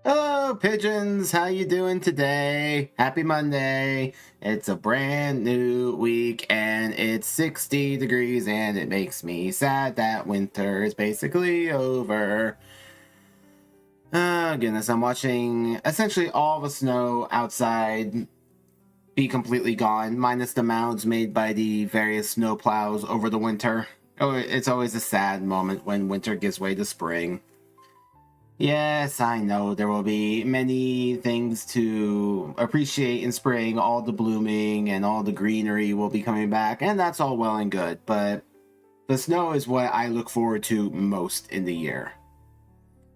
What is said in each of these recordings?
Hello, pigeons. How you doing today? Happy Monday. It's a brand new week, and it's 60 degrees, and it makes me sad that winter is basically over. Oh, goodness. I'm watching essentially all the snow outside be completely gone, minus the mounds made by the various snow plows over the winter. Oh, it's always a sad moment when winter gives way to spring. Yes, I know there will be many things to appreciate in spring. All the blooming and all the greenery will be coming back, and that's all well and good, but the snow is what I look forward to most in the year.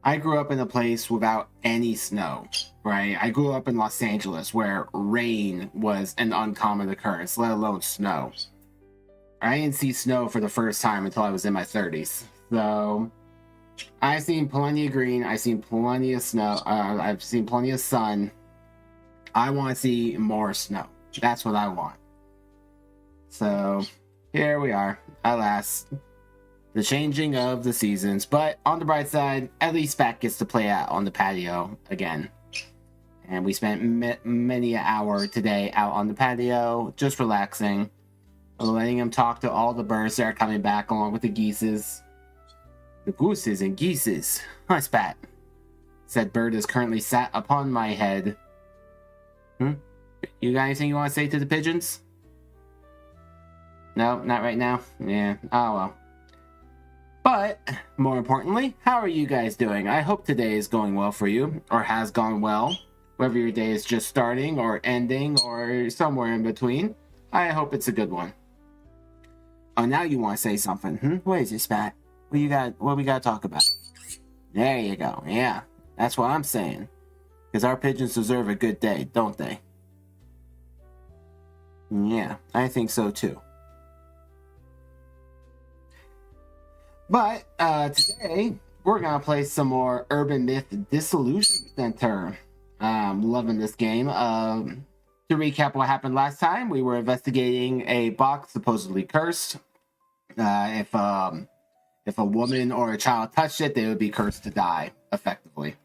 I grew up in a place without any snow, right? I grew up in Los Angeles where rain was an uncommon occurrence, let alone snow. I didn't see snow for the first time until I was in my 30s, so I've seen plenty of green. I've seen plenty of snow. I've seen plenty of sun. I want to see more snow. That's what I want. So here we are, alas, the changing of the seasons. But on the bright side, at least Fat gets to play out on the patio again. And we spent many an hour today out on the patio, just relaxing, letting him talk to all the birds that are coming back along with the geeses. The gooses and geeses. Hi, Spat. Said bird is currently sat upon my head. You got anything you want to say to the pigeons? No, not right now? Yeah, oh well. But, more importantly, how are you guys doing? I hope today is going well for you, or has gone well. Whether your day is just starting, or ending, or somewhere in between. I hope it's a good one. Oh, now you want to say something, What is it, Spat? What we got to talk about? There you go. Yeah, that's what I'm saying. Because our pigeons deserve a good day, don't they? Yeah, I think so too. But today we're gonna play some more Urban Myth Dissolution Center. Loving this game. To recap what happened last time, we were investigating a box supposedly cursed. If a woman or a child touched it, they would be cursed to die, effectively.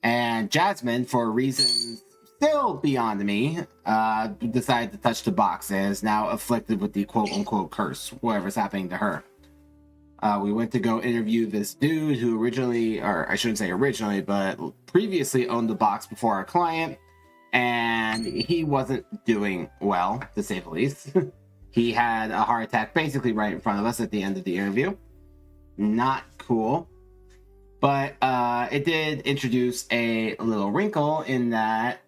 And Jasmine, for reasons still beyond me, decided to touch the box and is now afflicted with the quote-unquote curse, whatever's happening to her. We went to go interview this dude who originally, or I shouldn't say originally, but previously owned the box before our client, and he wasn't doing well, to say the least. He had a heart attack basically right in front of us at the end of the interview. Not cool. But it did introduce a little wrinkle in that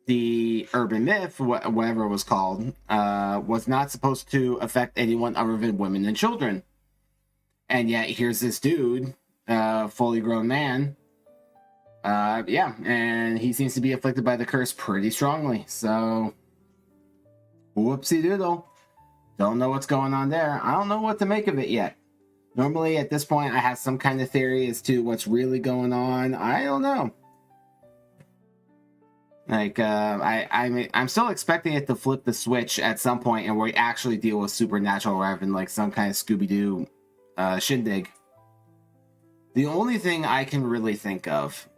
the urban myth, whatever it was called, was not supposed to affect anyone other than women and children. And yet here's this dude, fully grown man, and he seems to be afflicted by the curse pretty strongly. So, whoopsie doodle. Don't know what's going on there. I don't know what to make of it yet. Normally at this point I have some kind of theory as to what's really going on. I don't know. Like, I'm still expecting it to flip the switch at some point and we actually deal with supernatural rather than like some kind of Scooby-Doo shindig. The only thing I can really think of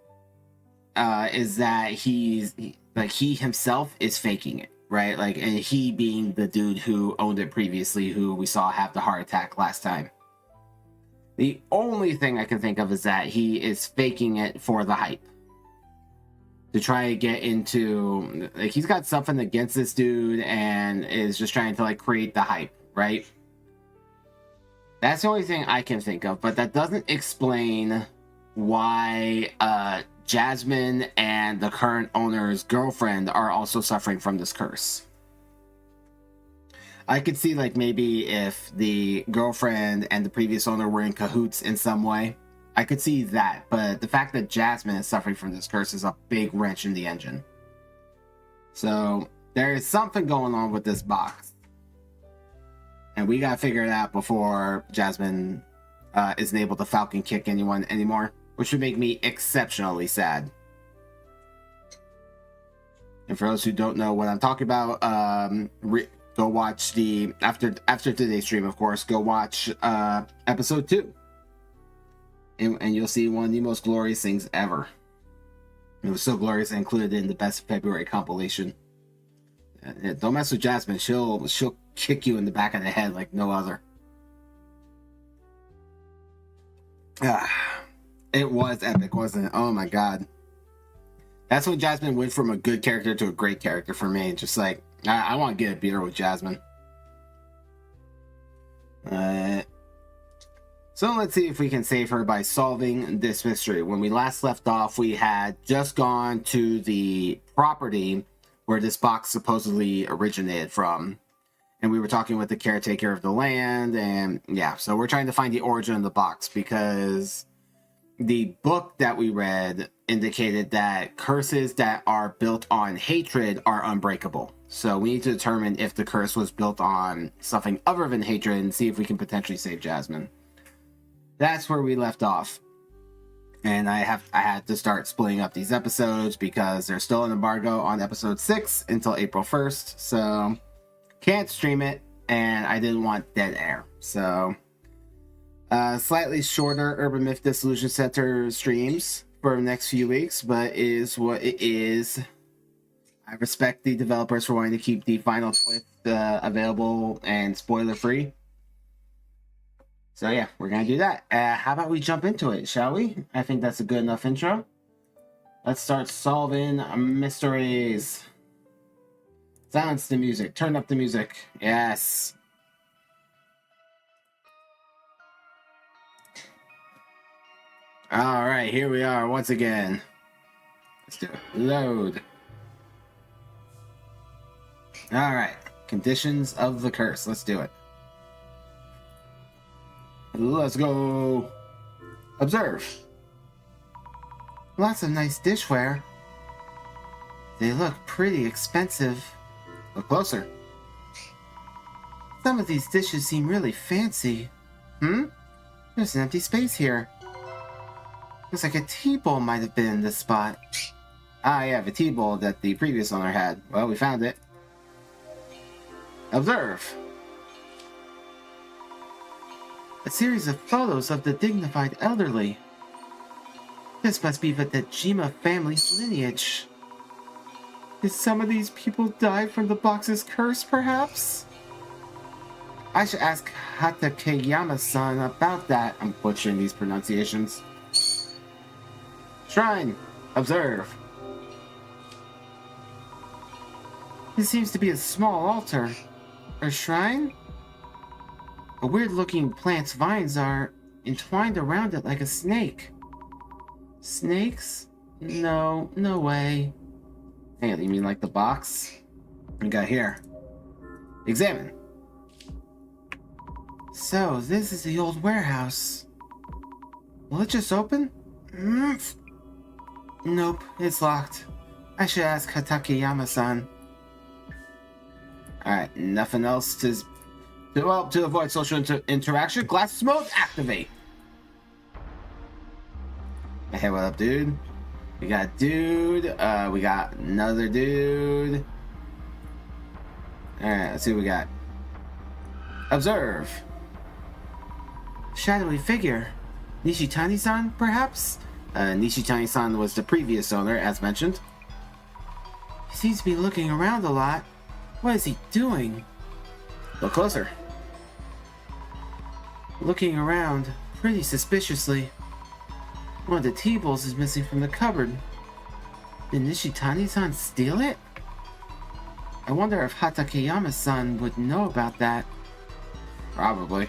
is that he himself is faking it, right? Like, and he being the dude who owned it previously, who we saw have the heart attack last time. The only thing I can think of is that he is faking it for the hype. To try to get into, like, he's got something against this dude and is just trying to like create the hype, right? That's the only thing I can think of, but that doesn't explain why Jasmine and the current owner's girlfriend are also suffering from this curse. I could see like maybe if the girlfriend and the previous owner were in cahoots in some way. I could see that, but the fact that Jasmine is suffering from this curse is a big wrench in the engine. So there is something going on with this box, and we gotta figure it out before Jasmine isn't able to falcon kick anyone anymore, which would make me exceptionally sad. And for those who don't know what I'm talking about, go watch the after today's stream, of course. Go watch episode 2. And you'll see one of the most glorious things ever. It was so glorious, I included it in the best February compilation. Don't mess with Jasmine. She'll kick you in the back of the head like no other. It was epic, wasn't it? Oh my god. That's when Jasmine went from a good character to a great character for me. Just like, I want to get a beer with Jasmine. So let's see if we can save her by solving this mystery. When we last left off, we had just gone to the property where this box supposedly originated from. And we were talking with the caretaker of the land. And yeah, so we're trying to find the origin of the box because the book that we read indicated that curses that are built on hatred are unbreakable. So we need to determine if the curse was built on something other than hatred and see if we can potentially save Jasmine. That's where we left off. And I had to start splitting up these episodes because there's still an embargo on episode 6 until April 1st. So can't stream it, and I didn't want dead air. So slightly shorter Urban Myth Dissolution Center streams for the next few weeks, but it is what it is. I respect the developers for wanting to keep the final twist available and spoiler free. So yeah, we're gonna do that. How about we jump into it, shall we? I think that's a good enough intro. Let's start solving mysteries. Silence the music. Turn up the music. Yes. All right, here we are once again. Let's do it. Load. All right. Conditions of the curse. Let's do it. Let's go. Observe. Lots of nice dishware. They look pretty expensive. Look closer. Some of these dishes seem really fancy. There's an empty space here. Looks like a tea bowl might have been in this spot. Ah, yeah, the tea bowl that the previous owner had. Well, we found it. Observe. A series of photos of the dignified elderly. This must be the Dejima family's lineage. Did some of these people die from the box's curse, perhaps? I should ask Hatakeyama-san about that. I'm butchering these pronunciations. Shrine. Observe. This seems to be a small altar. Or shrine? A weird-looking plant's vines are entwined around it like a snake. Snakes? No, no way. Hey, you mean like the box? What we got here? Examine. So, this is the old warehouse. Will it just open? Nope, it's locked. I should ask Hatakeyama-san. Alright, nothing else to avoid social interaction. Glasses mode, activate. Hey, what up, dude? We got dude. We got another dude. Alright, let's see what we got. Observe. Shadowy figure. Nishitani-san, perhaps? Nishitani-san was the previous owner, as mentioned. He seems to be looking around a lot. What is he doing? Look closer. Looking around, pretty suspiciously. One of the tea bowls is missing from the cupboard. Did Nishitani-san steal it? I wonder if Hatakeyama-san would know about that. Probably.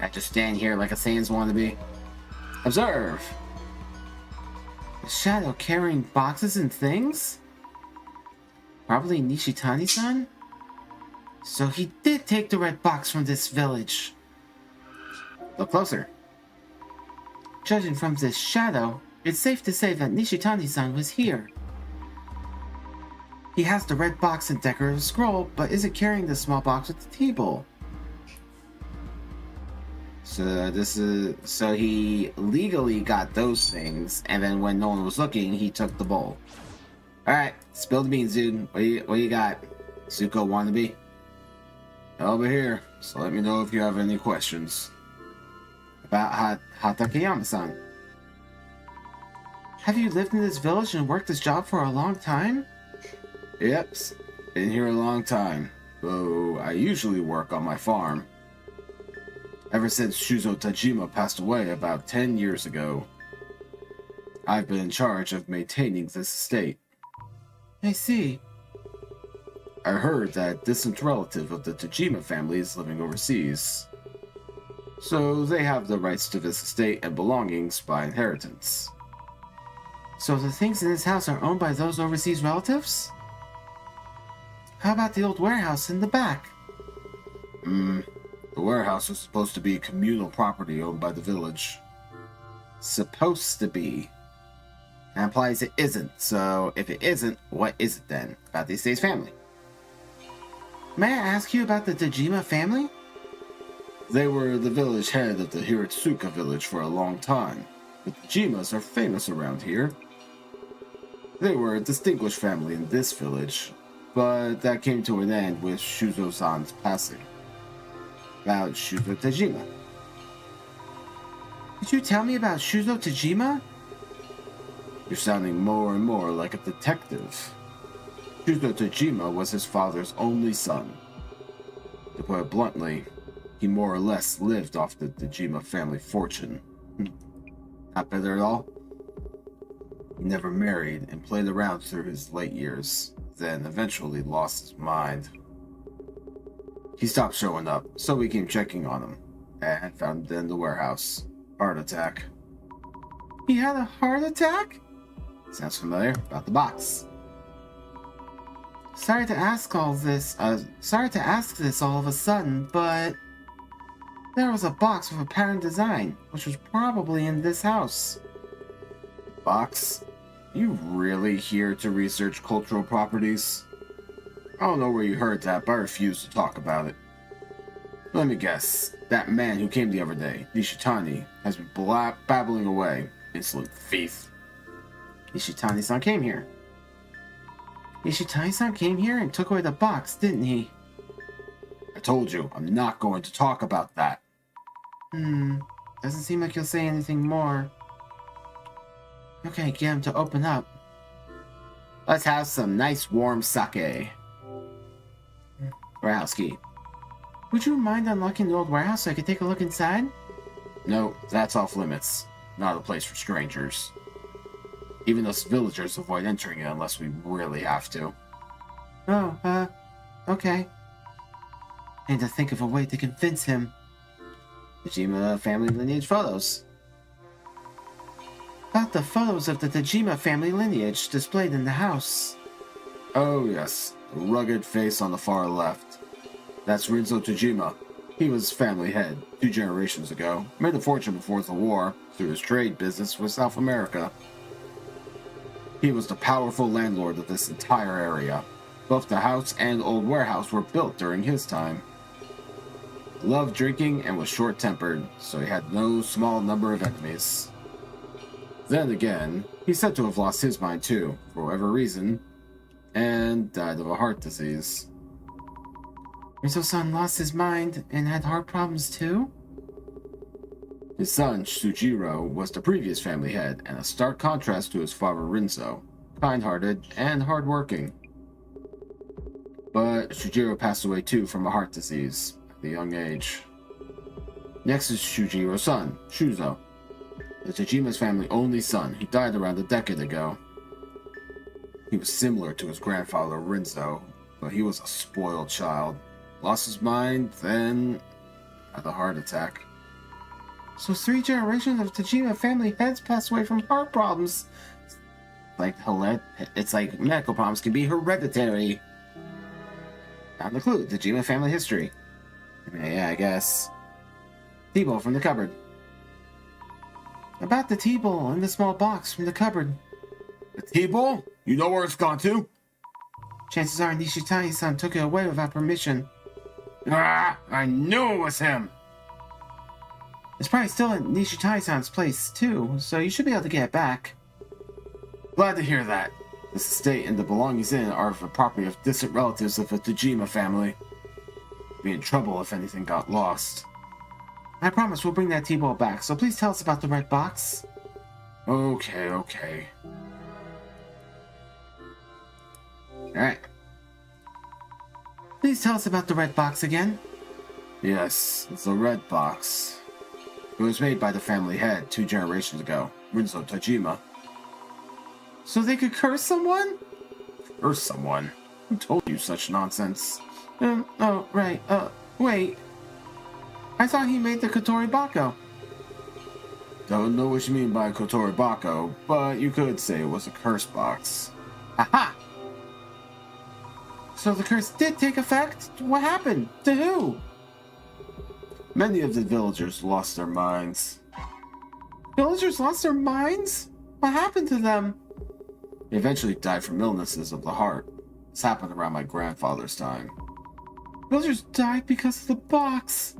I just stand here like a Sans wannabe. Observe! A shadow carrying boxes and things? Probably Nishitani-san? So he did take the red box from this village. Look closer. Judging from this shadow, it's safe to say that Nishitani-san was here. He has the red box and decorative scroll, but isn't carrying the small box with the tea bowl. So he legally got those things, and then when no one was looking, he took the bowl. Alright, spill the beans, dude. What you got? Suko wannabe? Over here, so let me know if you have any questions. About Hatakeyama-san. Have you lived in this village and worked this job for a long time? Yep, been here a long time. Though I usually work on my farm. Ever since Shuzo Tajima passed away about 10 years ago. I've been in charge of maintaining this estate. I see. I heard that a distant relative of the Tajima family is living overseas. So they have the rights to this estate and belongings by inheritance. So the things in this house are owned by those overseas relatives? How about the old warehouse in the back? The warehouse is supposed to be communal property owned by the village. Supposed to be. That implies it isn't, so if it isn't, what is it then? About the estate's family. May I ask you about the Dejima family? They were the village head of the Hiratsuka village for a long time. The Dejimas are famous around here. They were a distinguished family in this village, but that came to an end with Shuzo-san's passing. About Shuzo Tajima. Could you tell me about Shuzo Tajima? You're sounding more and more like a detective. Shuzo Tajima was his father's only son. To put it bluntly, he more or less lived off the Dejima family fortune. Not better at all? He never married and played around through his late years, then eventually lost his mind. He stopped showing up, so we came checking on him, and found him in the warehouse. Heart attack. He had a heart attack? Sounds familiar. About the box. Sorry to ask this all of a sudden, but there was a box with a pattern design, which was probably in this house. Box? You really here to research cultural properties? I don't know where you heard that, but I refuse to talk about it. Let me guess. That man who came the other day, Nishitani, has been babbling away. Insolent thief. Nishitani-san came here. Nishitani-san came here and took away the box, didn't he? I told you, I'm not going to talk about that. Doesn't seem like you'll say anything more. Okay, get him to open up. Let's have some nice warm sake. Warehouse key. Would you mind unlocking the old warehouse so I could take a look inside? No, that's off limits. Not a place for strangers. Even us villagers avoid entering it unless we really have to. Oh, okay. I need to think of a way to convince him. Tajima family lineage photos. About the photos of the Tajima family lineage displayed in the house. Oh yes, the rugged face on the far left. That's Rinzo Tajima. He was family head 2 generations ago. Made a fortune before the war through his trade business with South America. He was the powerful landlord of this entire area. Both the house and old warehouse were built during his time. Loved drinking and was short-tempered, so he had no small number of enemies. Then again, he's said to have lost his mind too, for whatever reason, and died of a heart disease. Rinzo-san lost his mind and had heart problems too? His son, Sujiro, was the previous family head, and a stark contrast to his father Rinzo, kind-hearted and hard-working. But Sujiro passed away too from a heart disease at a young age. Next is Shujiro's son, Shuzo, the Tajima's family only son, who died around a decade ago. He was similar to his grandfather Rinzo, but he was a spoiled child. Lost his mind, then had a heart attack. So 3 generations of Tajima family heads passed away from heart problems. It's like medical problems can be hereditary. Found the clue, Tajima family history. Yeah, I guess. Tea bowl from the cupboard. About the tea bowl in the small box from the cupboard. The tea bowl? You know where it's gone to? Chances are Nishitani-san took it away without permission. Ah, I knew it was him. It's probably still at Nishitani-san's place, too, so you should be able to get it back. Glad to hear that. This estate and the belongings in it are the property of distant relatives of the Tajima family. Be in trouble if anything got lost. I promise we'll bring that tea bowl back, so please tell us about the red box. Okay. Alright. Please tell us about the red box again. Yes, it's the red box. It was made by the family head 2 generations ago, Rinzo Tajima. So they could curse someone? Curse someone? Who told you such nonsense? Oh, right. Wait. I thought he made the Kotori Bako. Don't know what you mean by Kotori Bako, but you could say it was a curse box. Aha! So the curse did take effect? What happened? To who? Many of the villagers lost their minds. Villagers lost their minds? What happened to them? They eventually died from illnesses of the heart. This happened around my grandfather's time. Villagers died because of the box.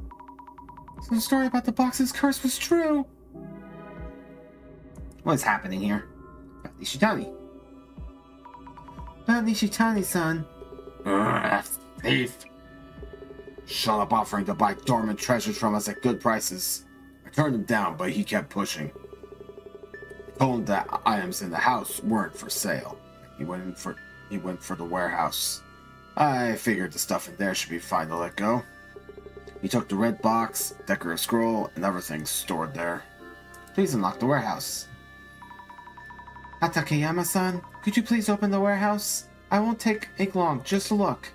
So the story about the box's curse was true. What's happening here? About Nishitani. About Nishitani-san. Thief! Shut up offering to buy dormant treasures from us at good prices. I turned him down, but he kept pushing. I told him that items in the house weren't for sale. He went for the warehouse. I figured the stuff in there should be fine to let go. He took the red box, decorative scroll, and everything stored there. Please unlock the warehouse. Hatakeyama-san, could you please open the warehouse? I won't take long, just a look.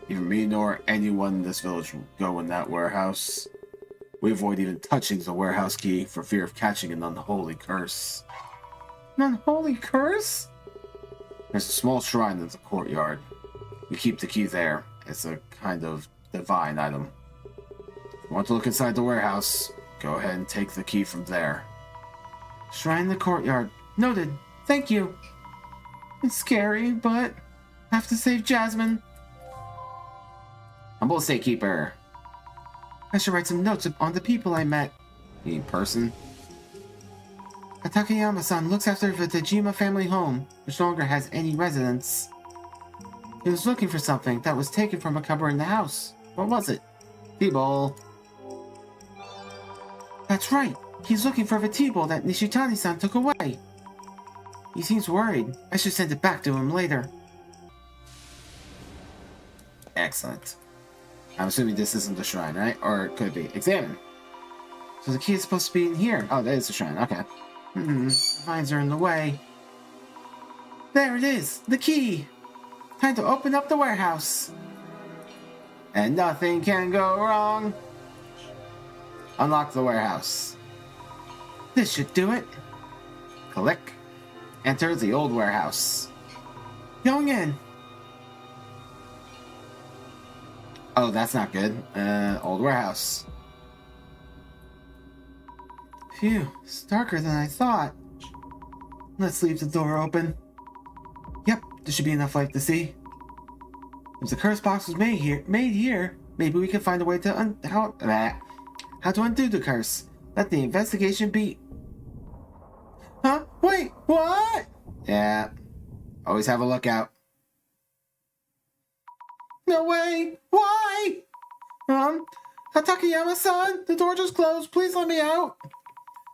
Neither me nor anyone in this village will go in that warehouse. We avoid even touching the warehouse key for fear of catching an unholy curse. An unholy curse? There's a small shrine in the courtyard. We keep the key there. It's a kind of divine item. If you want to look inside the warehouse, go ahead and take the key from there. Shrine in the courtyard. Noted. Thank you. It's scary, but have to save Jasmine. Humble estate keeper. I should write some notes on the people I met. In person? Takayama-san looks after the Dejima family home, which no longer has any residents. He was looking for something that was taken from a cupboard in the house. What was it? Tea bowl. That's right. He's looking for the tea bowl that Nishitani-san took away. He seems worried. I should send it back to him later. Excellent. I'm assuming this isn't the shrine, right? Or it could be. Examine. So the key is supposed to be in here. Oh, that is the shrine. Okay. The vines are in the way. There it is! The key! Time to open up the warehouse. And nothing can go wrong. Unlock the warehouse. This should do it. Click. Enter the old warehouse. Going in. Oh, that's not good. Old warehouse. Phew, it's darker than I thought. Let's leave the door open. Yep, there should be enough light to see. If the curse box was made here, maybe we can find a way to how to undo the curse. Let the investigation be. Huh? Wait, what? Yeah. Always have a lookout. No way! Why? Takayama-san, the door just closed. Please let me out.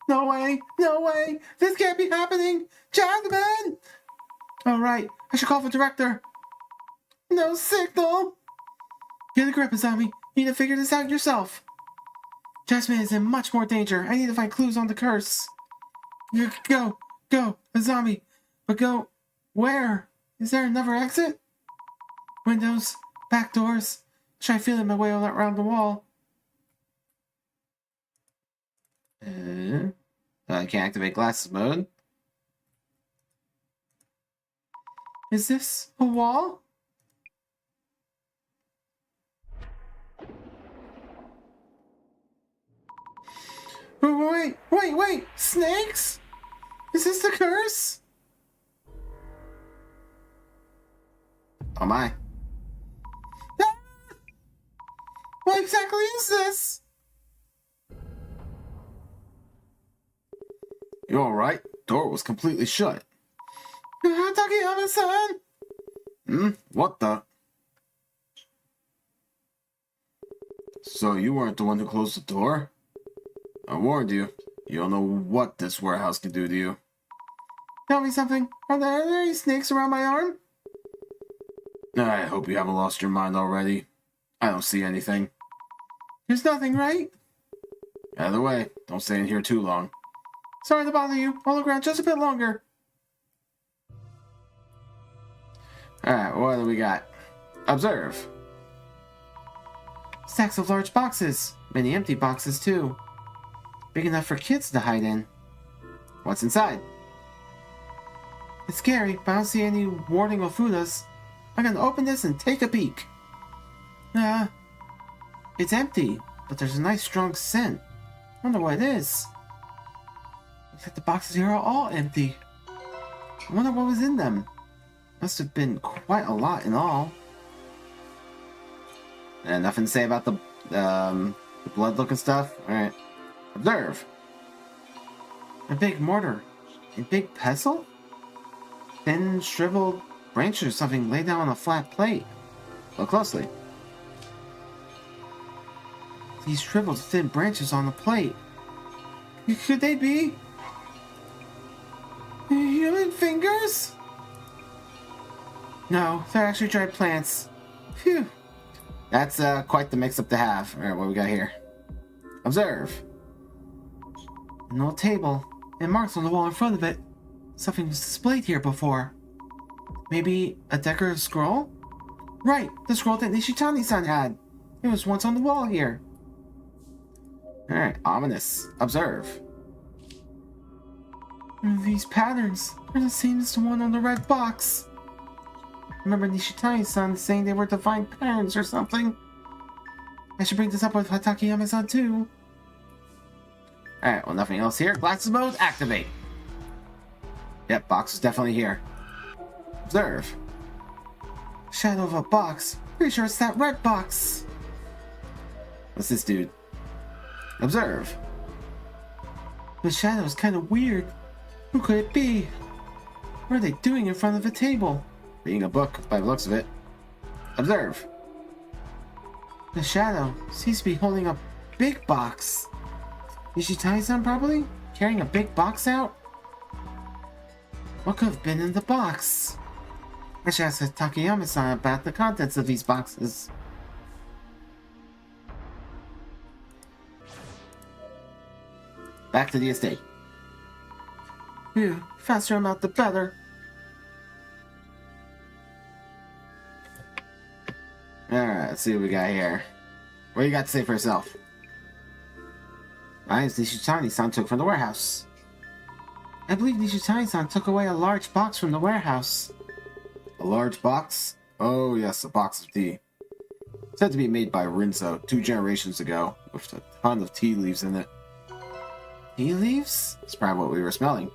No way! No way! This can't be happening! Jasmine! Alright, I should call the director. No signal! Get a grip, Azami. You need to figure this out yourself. Jasmine is in much more danger. I need to find clues on the curse. Go, Azami. But go where? Is there another exit? Windows, back doors. Try feeling my way all around the wall. I can activate glasses mode. Is this a wall? Wait! Snakes? Is this the curse? Oh my. Ah! What exactly is this? You alright? Door was completely shut. Takayama-san! What the? So you weren't the one who closed the door? I warned you. You don't know what this warehouse can do to you. Tell me something. Are there any snakes around my arm? I hope you haven't lost your mind already. I don't see anything. There's nothing, right? Either way, don't stay in here too long. Sorry to bother you. I'll look around just a bit longer. Alright, what do we got? Observe. Stacks of large boxes. Many empty boxes, too. Big enough for kids to hide in. What's inside? It's scary, but I don't see any warning or Fudas. I'm gonna open this and take a peek. It's empty, but there's a nice strong scent. Wonder what it is. Looks like the boxes here are all empty. I wonder what was in them. Must have been quite a lot in all. And nothing to say about the blood looking stuff? Alright. Observe. A big mortar. A big pestle? Thin, shriveled branches or something laid down on a flat plate. Look closely. These shriveled, thin branches on the plate. Could they be human fingers? No, they're actually dried plants. Phew. That's quite the mix-up to have. Alright, what we got here? Observe. An old table, and marks on the wall in front of it. Something was displayed here before. Maybe a decorative scroll? Right, the scroll that Nishitani-san had. It was once on the wall here. Alright, ominous. Observe. These patterns are the same as the one on the red box. Remember Nishitani-san saying they were divine patterns or something? I should bring this up with Takayama-san too. Alright, well, nothing else here. Glasses mode, activate. Yep, box is definitely here. Observe. Shadow of a box. Pretty sure it's that red box. What's this dude? Observe. The shadow is kind of weird. Who could it be? What are they doing in front of a table? Reading a book, by the looks of it. Observe. The shadow seems to be holding a big box. Is she Nishitani-san probably? Carrying a big box out? What could have been in the box? I should ask Takayama-san about the contents of these boxes. Back to the estate. Phew, faster I'm out the better. Alright, let's see what we got here. What do you got to say for yourself? Mine is Nishitani-san took from the warehouse. I believe Nishitani-san took away a large box from the warehouse. A large box? Oh yes, a box of tea. Said to be made by Rinso 2 generations ago, with a ton of tea leaves in it. Tea leaves? That's probably what we were smelling.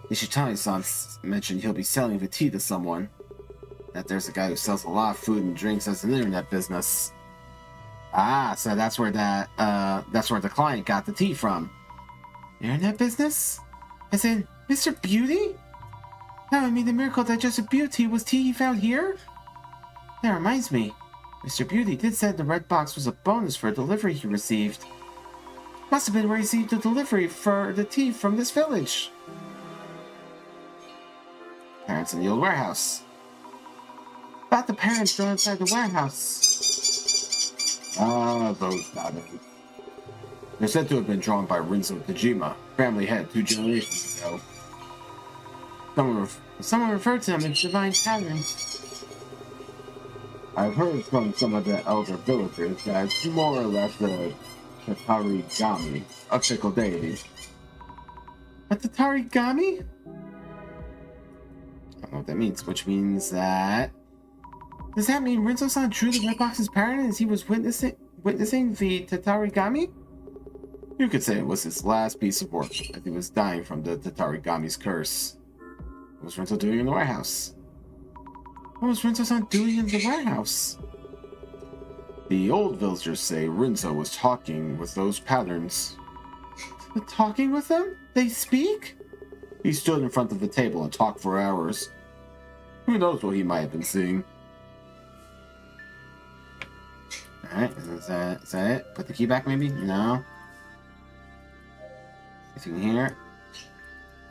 Nishitani-san mentioned he'll be selling the tea to someone. That there's a guy who sells a lot of food and drinks as an internet business. Ah, so that's where the client got the tea from. Internet business? As in, Mr. Beauty? That would mean the miracle digestive beauty was tea he found here? That reminds me. Mr. Beauty did say the red box was a bonus for a delivery he received. Must have been where he received the delivery for the tea from this village. Parents in the old warehouse. About the parents still inside the warehouse. Ah, those patterns. They're said to have been drawn by Rinso Tajima, family head 2 generations ago. Someone referred to them as divine patterns. I've heard from some of the elder villagers that it's more or less the Tatarigami, a fickle deity. A Tatarigami? I don't know what that means, which means that... Does that mean Rinso-san drew the red box's pattern as he was witnessing the Tatarigami? You could say it was his last piece of work, as he was dying from the Tatarigami's curse. What was Rinso doing in the warehouse? What was Rinso-san doing in the warehouse? The old villagers say Rinso was talking with those patterns. Talking with them? They speak? He stood in front of the table and talked for hours. Who knows what he might have been seeing? Alright, is that it? Put the key back maybe? No. Anything here?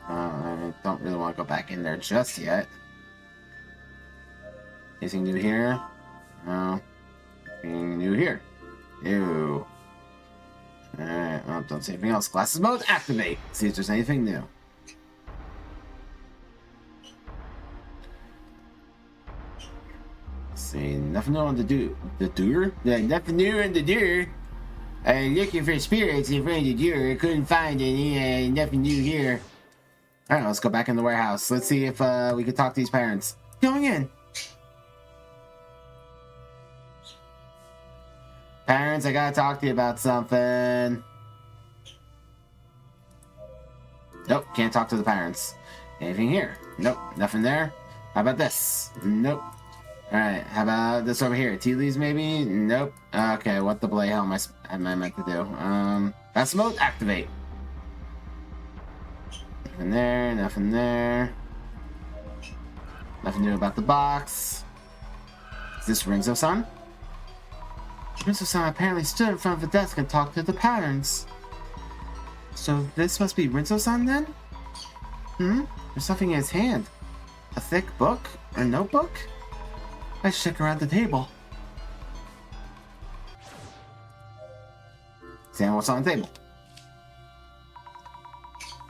I don't really want to go back in there just yet. Anything new here? No. Anything new here? Ew. Alright, well, don't see anything else. Glasses mode, activate! See if there's anything new. See, nothing new on the door? Yeah, nothing new on the door. Looking for spirits in front of the door. Couldn't find any, nothing new here. Alright, let's go back in the warehouse. Let's see if we can talk to these parents. Going in. Parents, I gotta talk to you about something. Nope, can't talk to the parents. Anything here? Nope, nothing there. How about this? Nope. Alright, how about this over here? Tea leaves maybe? Nope. Okay, what the blay hell am I meant to do? Fast mode, activate. Nothing there, nothing there. Nothing new about the box. Is this Rinso-san? Rinso-san apparently stood in front of the desk and talked to the patterns. So this must be Rinso-san then? There's something in his hand. A thick book? A notebook? I should check around the table. Sam, what's on the table?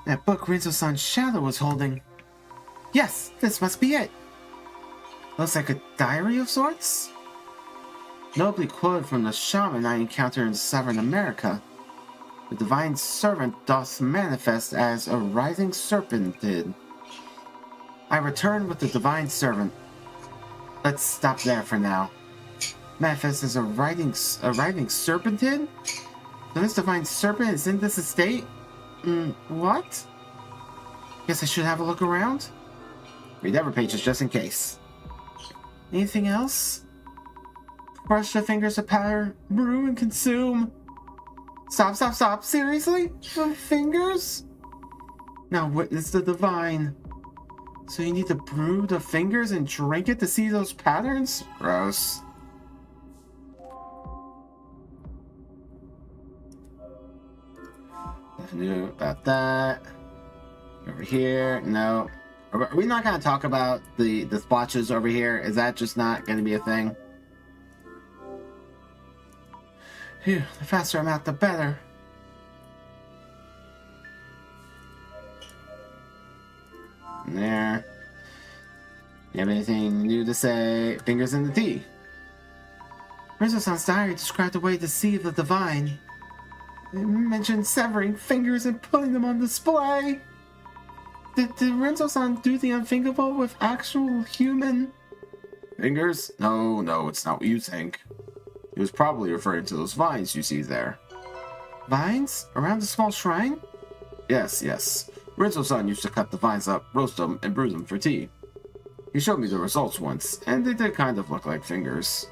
That book Rinso-san's shadow was holding. Yes, this must be it. Looks like a diary of sorts? Notably quoted from the shaman I encountered in Southern America. The divine servant doth manifest as a rising serpent did. I return with the divine servant. Let's stop there for now. Manifest as a riding serpentid? So this divine serpent is in this estate? What? Guess I should have a look around? Read every pages just in case. Anything else? Brush the fingers of powder, brew and consume. Stop. Seriously? Fingers? Now witness the divine. So you need to brew the fingers and drink it to see those patterns? Gross. Nothing new about that. Over here, no. Are we not going to talk about the splotches over here? Is that just not going to be a thing? Phew, the faster I'm out, the better. There. You have anything new to say? Fingers in the tea. Rizzo-san's diary described a way to see the divine. It mentioned severing fingers and putting them on display. Did Renzo-san do the unthinkable with actual human fingers? No, it's not what you think. He was probably referring to those vines you see there. Vines? Around the small shrine? Yes. Renzo-san used to cut the vines up, roast them, and brew them for tea. He showed me the results once, and they did kind of look like fingers.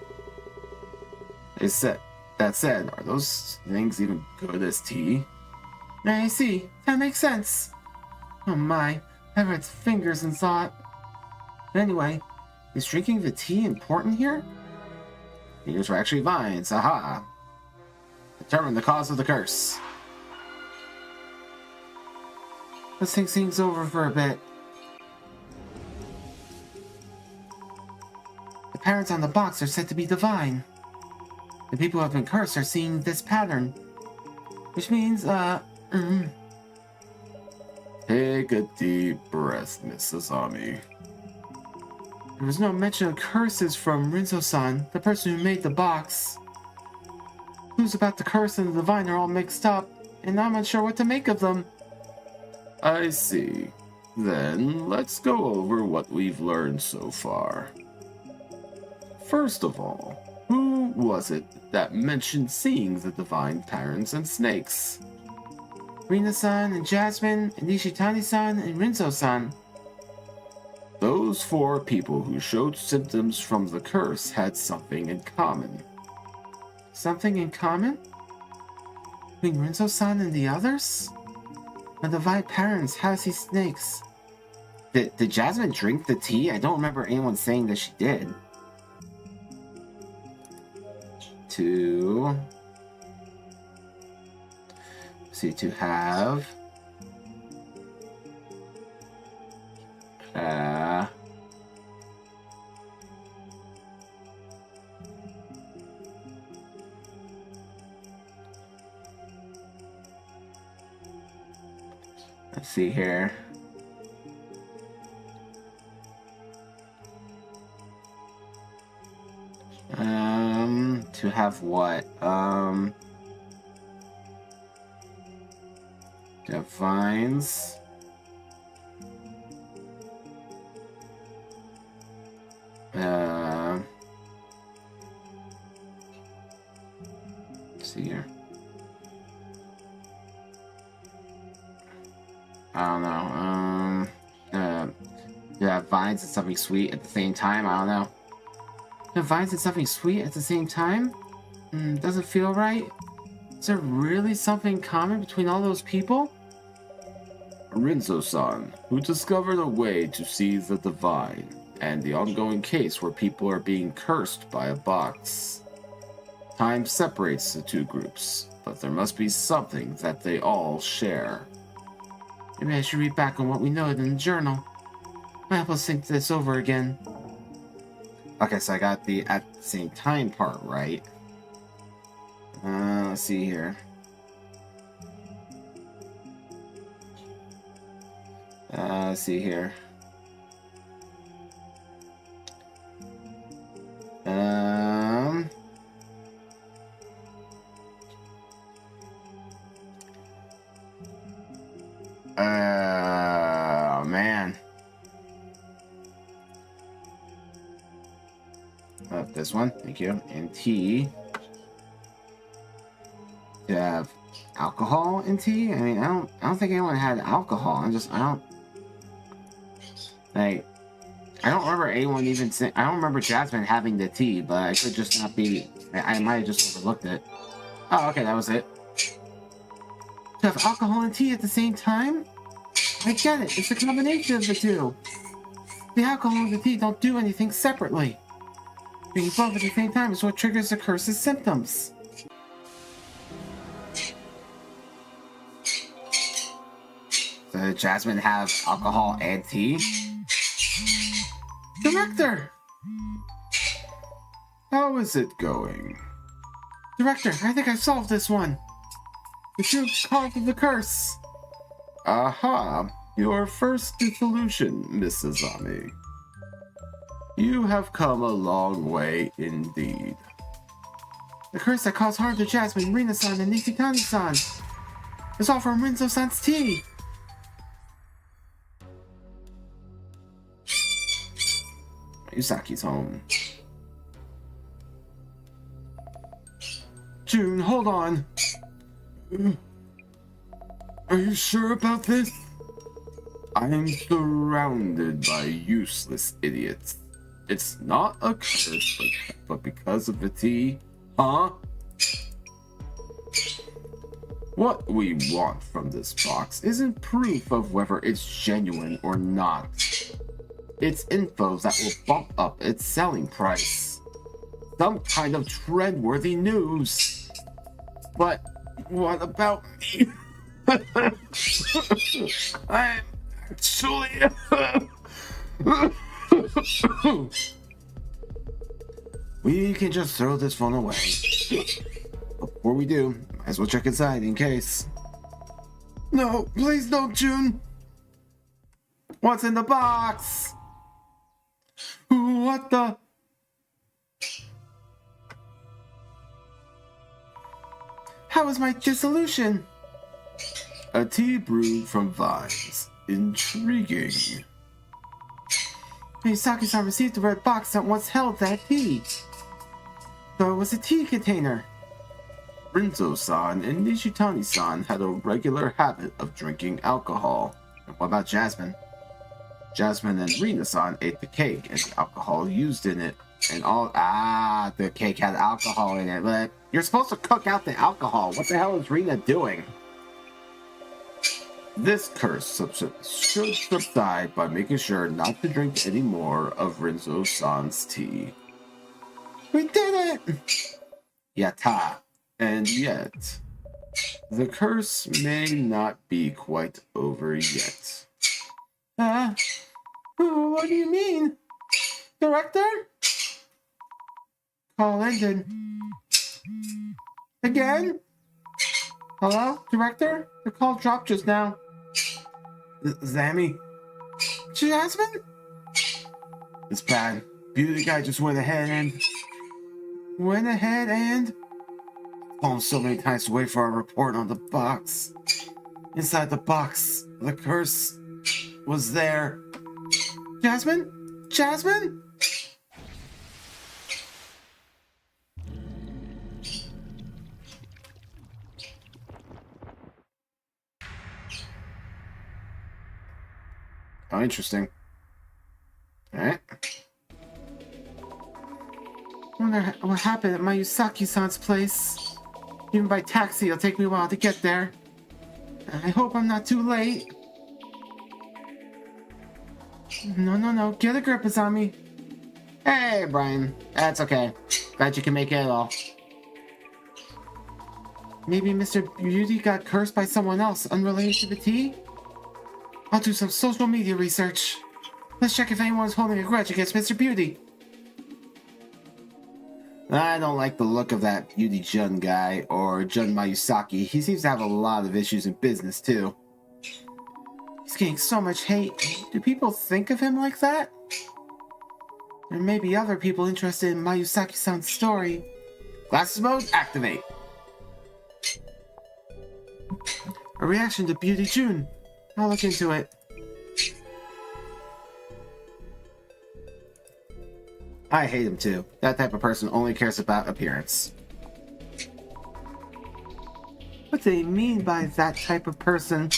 That said, are those things even good as tea? I see. That makes sense. Oh my, I read fingers and thought. But anyway, is drinking the tea important here? Fingers were actually vines, aha. Determine the cause of the curse. Let's think things over for a bit. The patterns on the box are said to be divine. The people who have been cursed are seeing this pattern. Which means, Take a deep breath, Miss Sasami. There was no mention of curses from Rinzo-san, the person who made the box. Clues about the curse and the divine are all mixed up, and I'm unsure what to make of them. I see. Then, let's go over what we've learned so far. First of all, who was it that mentioned seeing the divine patterns and snakes? Rina-san and Jasmine and Nishitani-san and Rinzo-san. Those 4 people who showed symptoms from the curse had something in common. Something in common? Between Rinzo-san and the others? The divine patterns, how to see snakes. Did Jasmine drink the tea? I don't remember anyone saying that she did. 2. See, to have. Let's see here. To have what? To have vines. Let's see here. I don't know. You have vines and something sweet at the same time. I don't know. You have vines and something sweet at the same time? Doesn't feel right. Is there really something common between all those people? Rinzo-san, who discovered a way to see the divine, and the ongoing case where people are being cursed by a box. Time separates the 2 groups, but there must be something that they all share. Maybe I should read back on what we know in the journal. Might help us think this over again. Okay, so I got the at the same time part right. Let's see here. Let's see here. Man. This one, thank you. And tea. To have alcohol in tea? I mean, I don't think anyone had alcohol. I don't remember anyone even saying. I don't remember Jasmine having the tea, but I could just not be. I might have just overlooked it. Oh, okay, that was it. To have alcohol and tea at the same time? I get it, it's a combination of the two. The alcohol and the tea don't do anything separately. Being both at the same time is what triggers the curse's symptoms. So did Jasmine have alcohol and tea? Director! How is it going? Director, I think I've solved this one. The true cause of the curse. Aha! Your first dissolution, Miss Azami. You have come a long way indeed. The curse that caused harm to Jasmine, Rina-san, and Nishitani-san. It's all from Rinzo-san's tea. Yusaki's home. June, hold on. Are you sure about this? I'm surrounded by useless idiots. It's not a curse, but because of the tea, huh? What we want from this box isn't proof of whether it's genuine or not. It's info that will bump up its selling price. Some kind of trend-worthy news. But what about me? I'm actually... We can just throw this phone away. Before we do, might as well check inside in case. No, please don't, June. What's in the box? What the? How is my dissolution? A tea brewed from vines. Intriguing. Misaki-san received the red box that once held that tea. So it was a tea container. Rinzo-san and Nishitani-san had a regular habit of drinking alcohol. And what about Jasmine? Jasmine and Rina-san ate the cake and the alcohol used in it. And all... Ah, the cake had alcohol in it, but... You're supposed to cook out the alcohol. What the hell is Rina doing? This curse should subside by making sure not to drink any more of Rinzo-san's tea. We did it! Yatta. And yet, the curse may not be quite over yet. What do you mean? Director? Call ended. Again? Hello, Director? The call dropped just now. Zami? Jasmine? It's bad. Beauty guy just went ahead and... told him so many times to wait for a report on the box. Inside the box, the curse was there. Jasmine? Jasmine? Oh, interesting. Alright. Wonder what happened at Mayusaki-san's place. Even by taxi, it'll take me a while to get there. I hope I'm not too late. No. Get a grip, Azami. Hey, Brian. That's okay. Glad you can make it at all. Maybe Mr. Beauty got cursed by someone else unrelated to the tea? I'll do some social media research. Let's check if anyone's holding a grudge against Mr. Beauty. I don't like the look of that Beauty Jun guy, or Jun Mayusaki. He seems to have a lot of issues in business, too. He's getting so much hate. Do people think of him like that? There may be other people interested in Mayusaki-san's story. Glasses mode, activate. A reaction to Beauty June. I'll look into it. I hate him too. That type of person only cares about appearance. What do they mean by that type of person?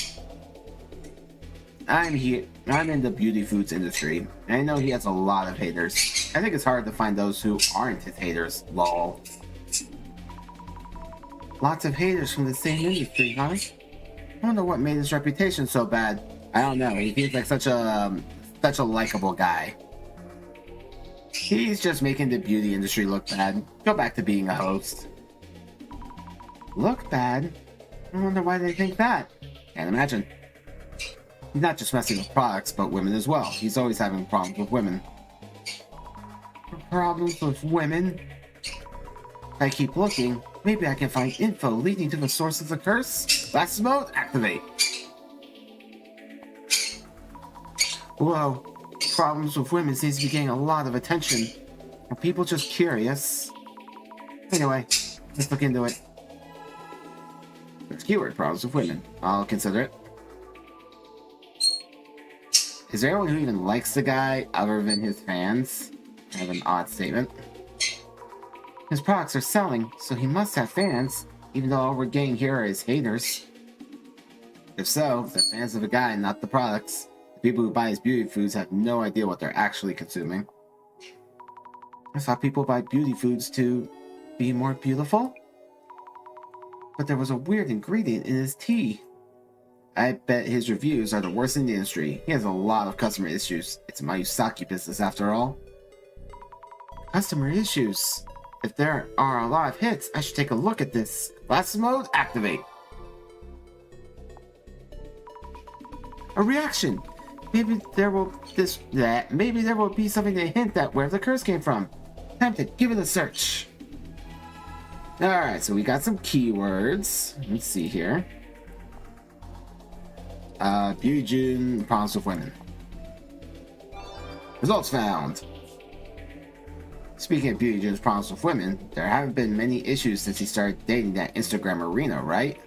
I'm in the beauty foods industry, and I know he has a lot of haters. I think it's hard to find those who aren't his haters, lol. Lots of haters from the same industry, huh? I wonder what made his reputation so bad. I don't know. He seems like such a likable guy. He's just making the beauty industry look bad. Go back to being a host. Look bad? I wonder why they think that. Can't imagine. He's not just messing with products, but women as well. He's always having problems with women. Problems with women? If I keep looking, maybe I can find info leading to the source of the curse. Glasses mode, activate. Whoa. Problems with women seems to be getting a lot of attention. Are people just curious? Anyway, let's look into it. There's keyword problems with women. I'll consider it. Is there anyone who even likes the guy other than his fans? Kind of an odd statement. His products are selling, so he must have fans, even though all we're getting here are his haters. If so, they're fans of the guy, not the products. The people who buy his beauty foods have no idea what they're actually consuming. I thought people buy beauty foods to be more beautiful? But there was a weird ingredient in his tea. I bet his reviews are the worst in the industry. He has a lot of customer issues. It's a Mayusaki business after all. Customer issues? If there are a lot of hits, I should take a look at this. Glasses mode, activate. A reaction! Maybe there will be something to hint at where the curse came from. Time to give it a search. Alright, so we got some keywords. Let's see here. Beauty June, problems with women. Results found. Speaking of Beauty June's problems with women, there haven't been many issues since he started dating that Instagram arena, right?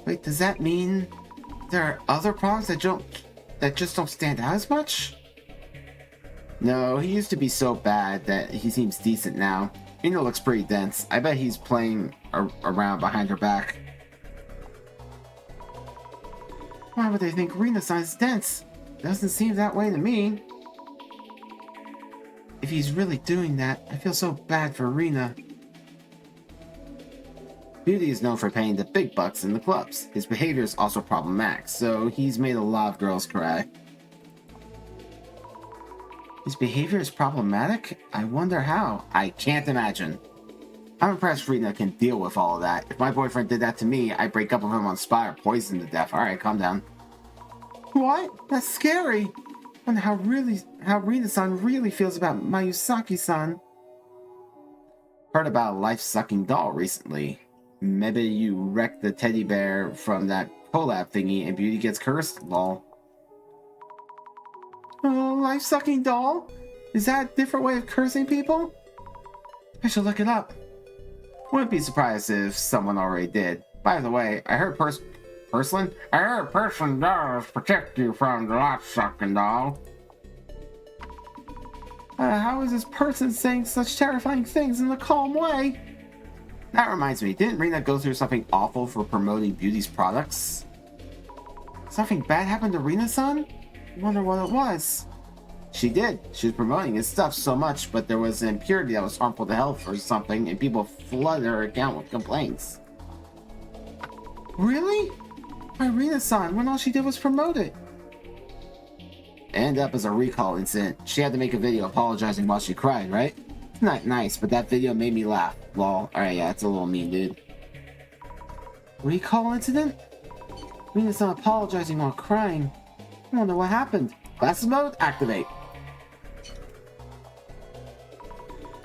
Wait, does that mean there are other problems that just don't stand out as much? No, he used to be so bad that he seems decent now. Rena looks pretty dense. I bet he's playing around behind her back. Why would they think Rena-san is dense? Doesn't seem that way to me. If he's really doing that, I feel so bad for Rena. Beauty is known for paying the big bucks in the clubs. His behavior is also problematic, so he's made a lot of girls cry. His behavior is problematic? I wonder how. I can't imagine. I'm impressed Rena can deal with all of that. If my boyfriend did that to me, I'd break up with him on spot or poison to death. Alright, calm down. What? That's scary. I wonder how Rena-san really feels about Mayusaki-san. Heard about a life-sucking doll recently. Maybe you wrecked the teddy bear from that collab thingy and Beauty gets cursed? Lol. Oh, life-sucking doll? Is that a different way of cursing people? I should look it up. Wouldn't be surprised if someone already did. By the way, I heard Porcelain? I heard person dolls protect you from the life-sucking doll. How is this person saying such terrifying things in a calm way? That reminds me, didn't Rena go through something awful for promoting Beauty's products? Something bad happened to Rena-san? I wonder what it was. She did. She was promoting his stuff so much, but there was an impurity that was harmful to health or something, and people flooded her account with complaints. Really? Why Rena-san, when all she did was promote it? Ended up as a recall incident. She had to make a video apologizing while she cried, right? It's not nice, but that video made me laugh. Lol. Alright, yeah, it's a little mean, dude. Recall incident? Rena-san apologizing while crying. I wonder what happened. Glasses mode, activate.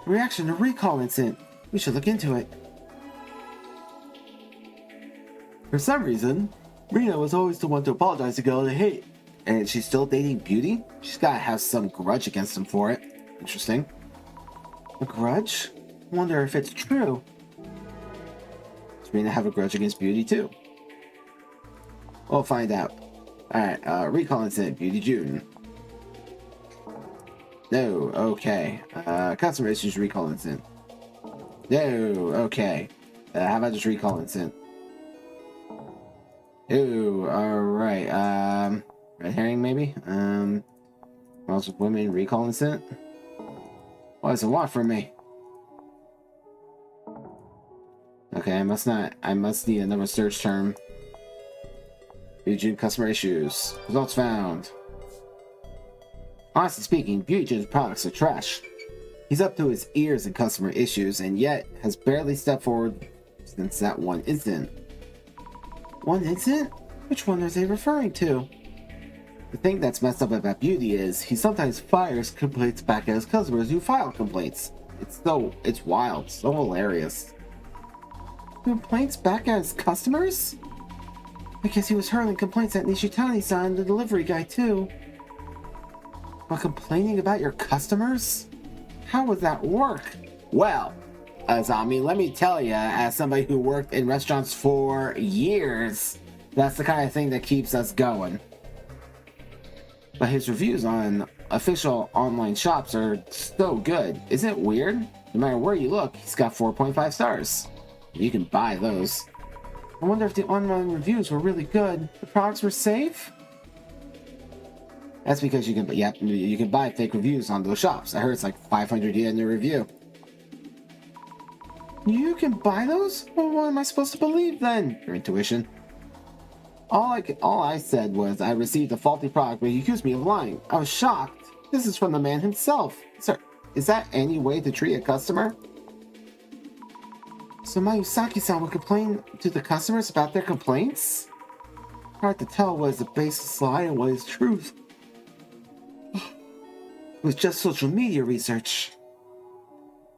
Reaction to recall incident. We should look into it. For some reason, Rena was always the one to apologize to girl they hate. And she's still dating Beauty? She's gotta have some grudge against him for it. Interesting. A grudge? Wonder if it's true. Does Rena have a grudge against Beauty too? We'll find out. Alright, recall incident, Beauty June. No, okay. Customer issues recall incident. No, okay. How about just recall incident? Ooh, alright. Red herring maybe? Also women recall incident? What does it want from me? Okay, I must need another search term. Beauty customer issues. Results found. Honestly speaking, Beauty products are trash. He's up to his ears in customer issues and yet has barely stepped forward since that one incident. One incident? Which one are they referring to? The thing that's messed up about Beauty is he sometimes fires complaints back at his customers who file complaints. It's wild, so hilarious. Complaints back at his customers? I guess he was hurling complaints at Nishitani-san, the delivery guy, too. But complaining about your customers? How would that work? Well, Azami, let me tell you, as somebody who worked in restaurants for years, that's the kind of thing that keeps us going. But his reviews on official online shops are so good. Isn't it weird? No matter where you look, he's got 4.5 stars. You can buy those. I wonder if the online reviews were really good. The products were safe? That's because you can buy fake reviews on those shops. I heard it's like 500 yen a review. You can buy those? Well, what am I supposed to believe then? Your intuition. All I said was I received a faulty product, but he accused me of lying. I was shocked. This is from the man himself. Sir, is that any way to treat a customer? So Mayusaki-san would complain to the customers about their complaints? Hard to tell what is the basis lie and what is truth. It was just social media research.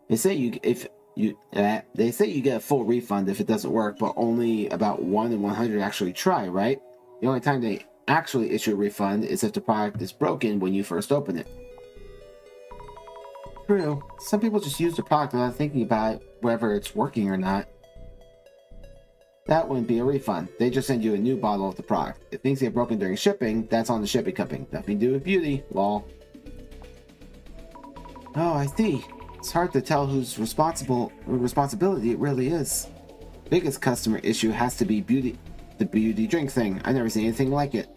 They say you get a full refund if it doesn't work, but only about 1 in 100 actually try, right? The only time they actually issue a refund is if the product is broken when you first open it. True. Some people just use the product without thinking about whether it's working or not. That wouldn't be a refund. They just send you a new bottle of the product. If things get broken during shipping, that's on the shipping company. Nothing to do with Beauty. Lol. Oh, I see. It's hard to tell whose responsibility it really is. Biggest customer issue has to be the beauty drink thing. I never seen anything like it.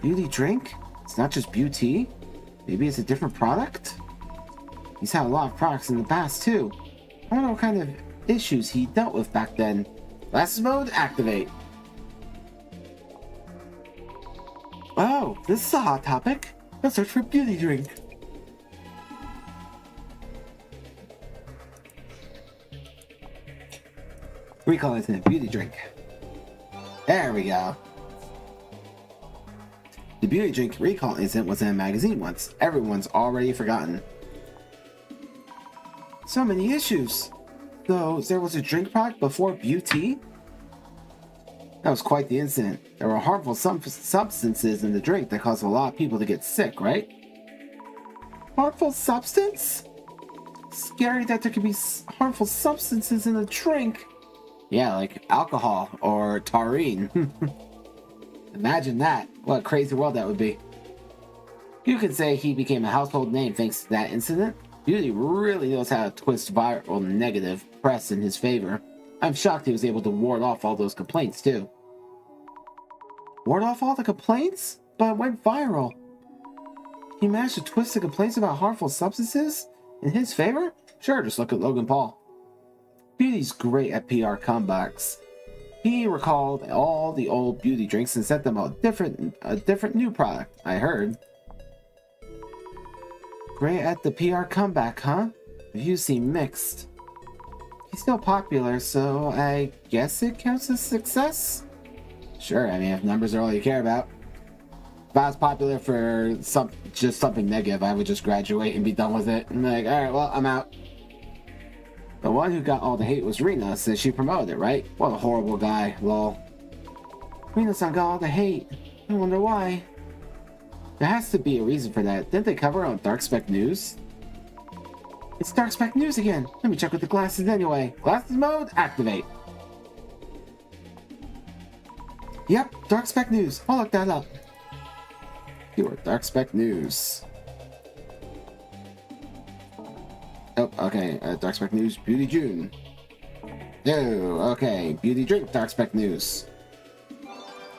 Beauty drink? It's not just beauty? Maybe it's a different product? He's had a lot of products in the past too. I don't know what kind of issues he dealt with back then. Glasses mode, activate. Oh, this is a hot topic. Let's search for beauty drink. Recall incident, beauty drink. There we go. The beauty drink recall incident was in a magazine once. Everyone's already forgotten. So many issues. So there was a drink product before beauty? That was quite the incident. There were harmful substances in the drink that caused a lot of people to get sick, right? Harmful substance? Scary that there could be harmful substances in a drink. Yeah, like alcohol or taurine. Imagine that. What a crazy world that would be. You could say he became a household name thanks to that incident. Beauty really knows how to twist viral negative press in his favor. I'm shocked he was able to ward off all those complaints, too. Ward off all the complaints? But it went viral. He managed to twist the complaints about harmful substances in his favor? Sure, just look at Logan Paul. Beauty's great at PR comebacks. He recalled all the old beauty drinks and sent them a different new product, I heard. Great at the PR comeback, huh? Reviews seem mixed. He's still popular, so I guess it counts as success? Sure, I mean, if numbers are all you care about. If I was popular for just something negative, I would just graduate and be done with it. And be like, alright, well, I'm out. The one who got all the hate was Rina, since she promoted it, right? What a horrible guy, lol. Rina-san got all the hate. I wonder why. There has to be a reason for that. Didn't they cover it on Dark Spec News? It's Dark Spec News again. Let me check with the glasses anyway. Glasses mode, activate. Yep, Dark Spec News. I'll look that up. Your Dark Spec News. Oh, okay. Dark Spec News, Beauty June. Oh, okay. Beauty Drink, Dark Spec News.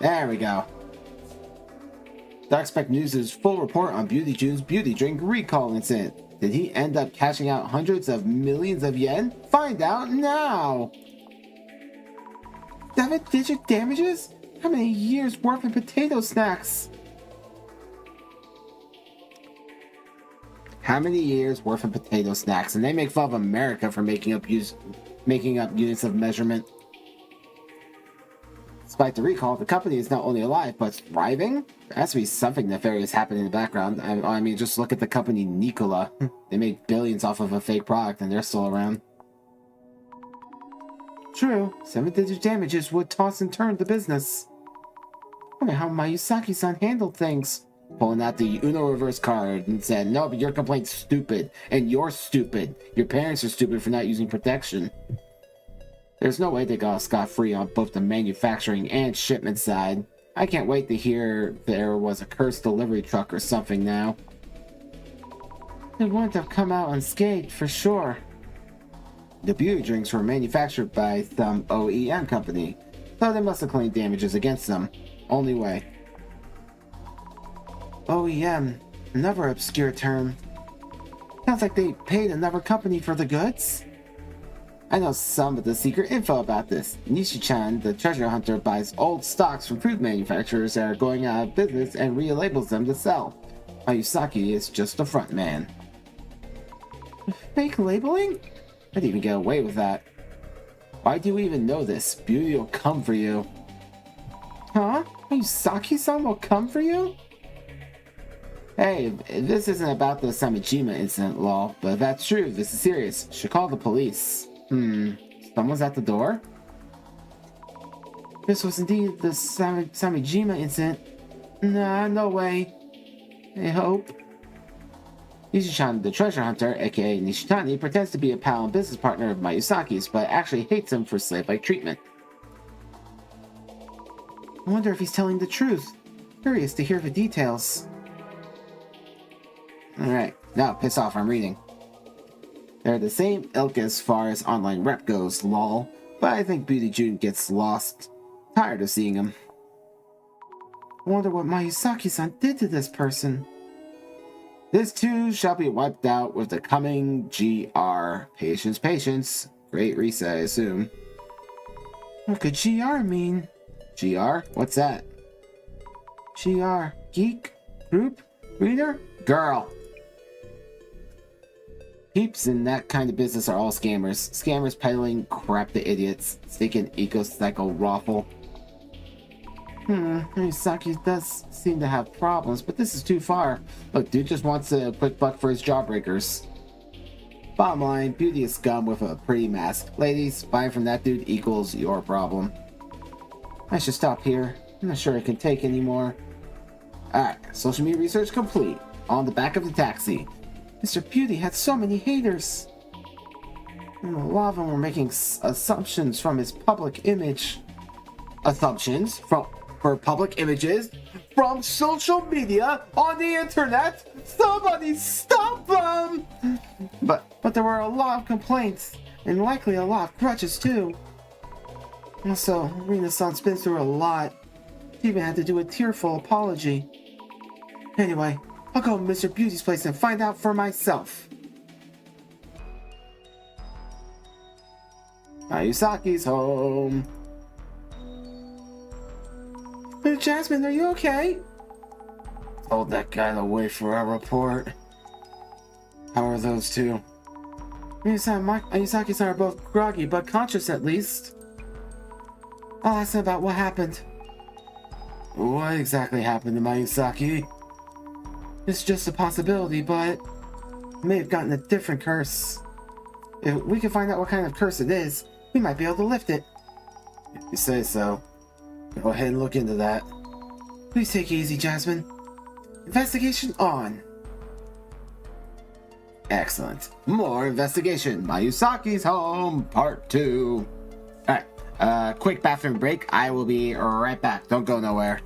There we go. Dark Spec News' full report on Beauty June's beauty drink recall incident. Did he end up cashing out hundreds of millions of yen? Find out now! 7-digit damages? How many years worth of potato snacks? How many years worth of potato snacks? And they make fun of America for making up units of measurement. Despite the recall, the company is not only alive, but thriving? There has to be something nefarious happening in the background. I mean, just look at the company Nikola. They make billions off of a fake product, and they're still around. True, 7-digit damages would toss and turn the business. I wonder how Mayusaki-san handled things. Pulling out the Uno reverse card and said, no, but your complaint's stupid, and you're stupid. Your parents are stupid for not using protection. There's no way they got off scot-free on both the manufacturing and shipment side. I can't wait to hear there was a cursed delivery truck or something now. They wouldn't have come out unscathed, for sure. The beauty drinks were manufactured by some OEM company, so they must have claimed damages against them. Only way. OEM, another obscure term. Sounds like they paid another company for the goods. I know some of the secret info about this. Nishi-chan, the treasure hunter, buys old stocks from food manufacturers that are going out of business and relabels them to sell. Mayusaki is just a front man. Fake labeling? I'd even get away with that. Why do you even know this? Beauty will come for you. Huh? Mayusaki-san will come for you? Hey, this isn't about the Samijima incident, lol, but if that's true, this is serious. Should call the police. Someone's at the door? This was indeed the Samijima incident. Nah, no way. I hope. Nishi-chan, the treasure hunter, aka Nishitani, pretends to be a pal and business partner of Mayusaki's, but actually hates him for slave-like treatment. I wonder if he's telling the truth. Curious to hear the details. Alright, now piss off, I'm reading. They're the same ilk as far as online rep goes, lol, but I think Beauty June gets lost. Tired of seeing him. I wonder what Mayusaki-san did to this person. This too shall be wiped out with the coming GR. Patience, patience. Great reset, I assume. What could GR mean? GR? What's that? GR. Geek? Group? Reader? Girl. Peeps in that kind of business are all scammers. Scammers peddling crap to idiots. Stinking eco-cycle raffle. Misaki does seem to have problems, but this is too far. Look, dude just wants a quick buck for his jawbreakers. Bottom line, Beauty is scum with a pretty mask. Ladies, buying from that dude equals your problem. I should stop here. I'm not sure I can take anymore. Alright, social media research complete. On the back of the taxi. Mr. Beauty had so many haters. And a lot of them were making assumptions from his public image. Assumptions? For public images? From social media? On the internet? Somebody stop them! But there were a lot of complaints. And likely a lot of grudges too. Also, Rina-san's been through a lot. She even had to do a tearful apology. Anyway, I'll go to Mr. Beauty's place and find out for myself. Mayusaki's home. Hey, Jasmine, are you okay? Told that guy to wait for our report. How are those two? Mayusaki-san are both groggy, but conscious at least. I'll ask him about what happened. What exactly happened to Mayusaki? It's just a possibility, but I may have gotten a different curse. If we can find out what kind of curse it is, we might be able to lift it. If you say so. Go ahead and look into that. Please take it easy, Jasmine. Investigation on. Excellent. More investigation. Mayusaki's home, part 2. Alright, quick bathroom break. I will be right back. Don't go nowhere.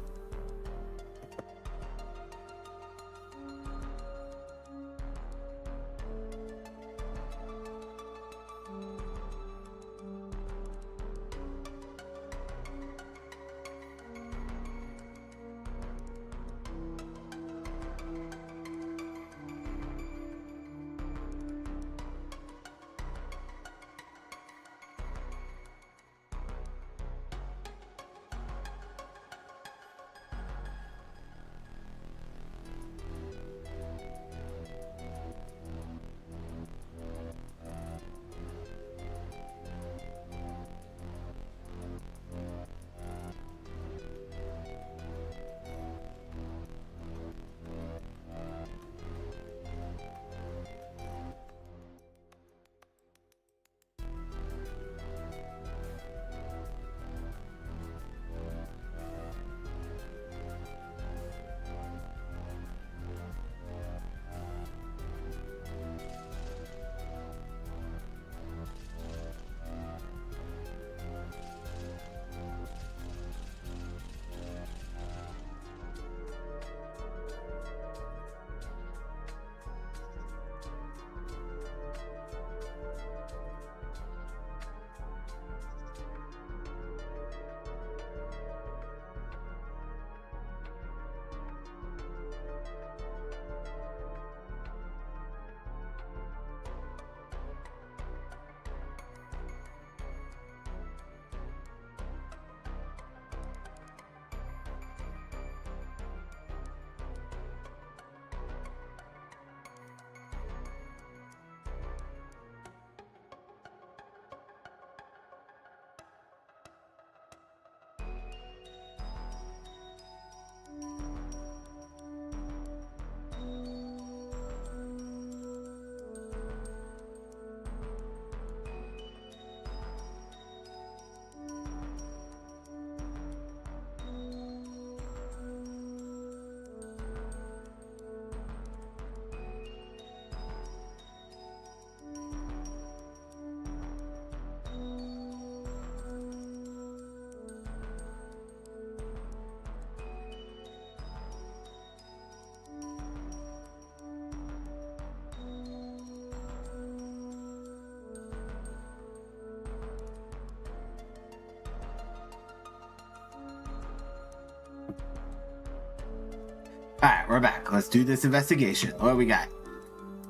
Alright, we're back. Let's do this investigation. What do we got?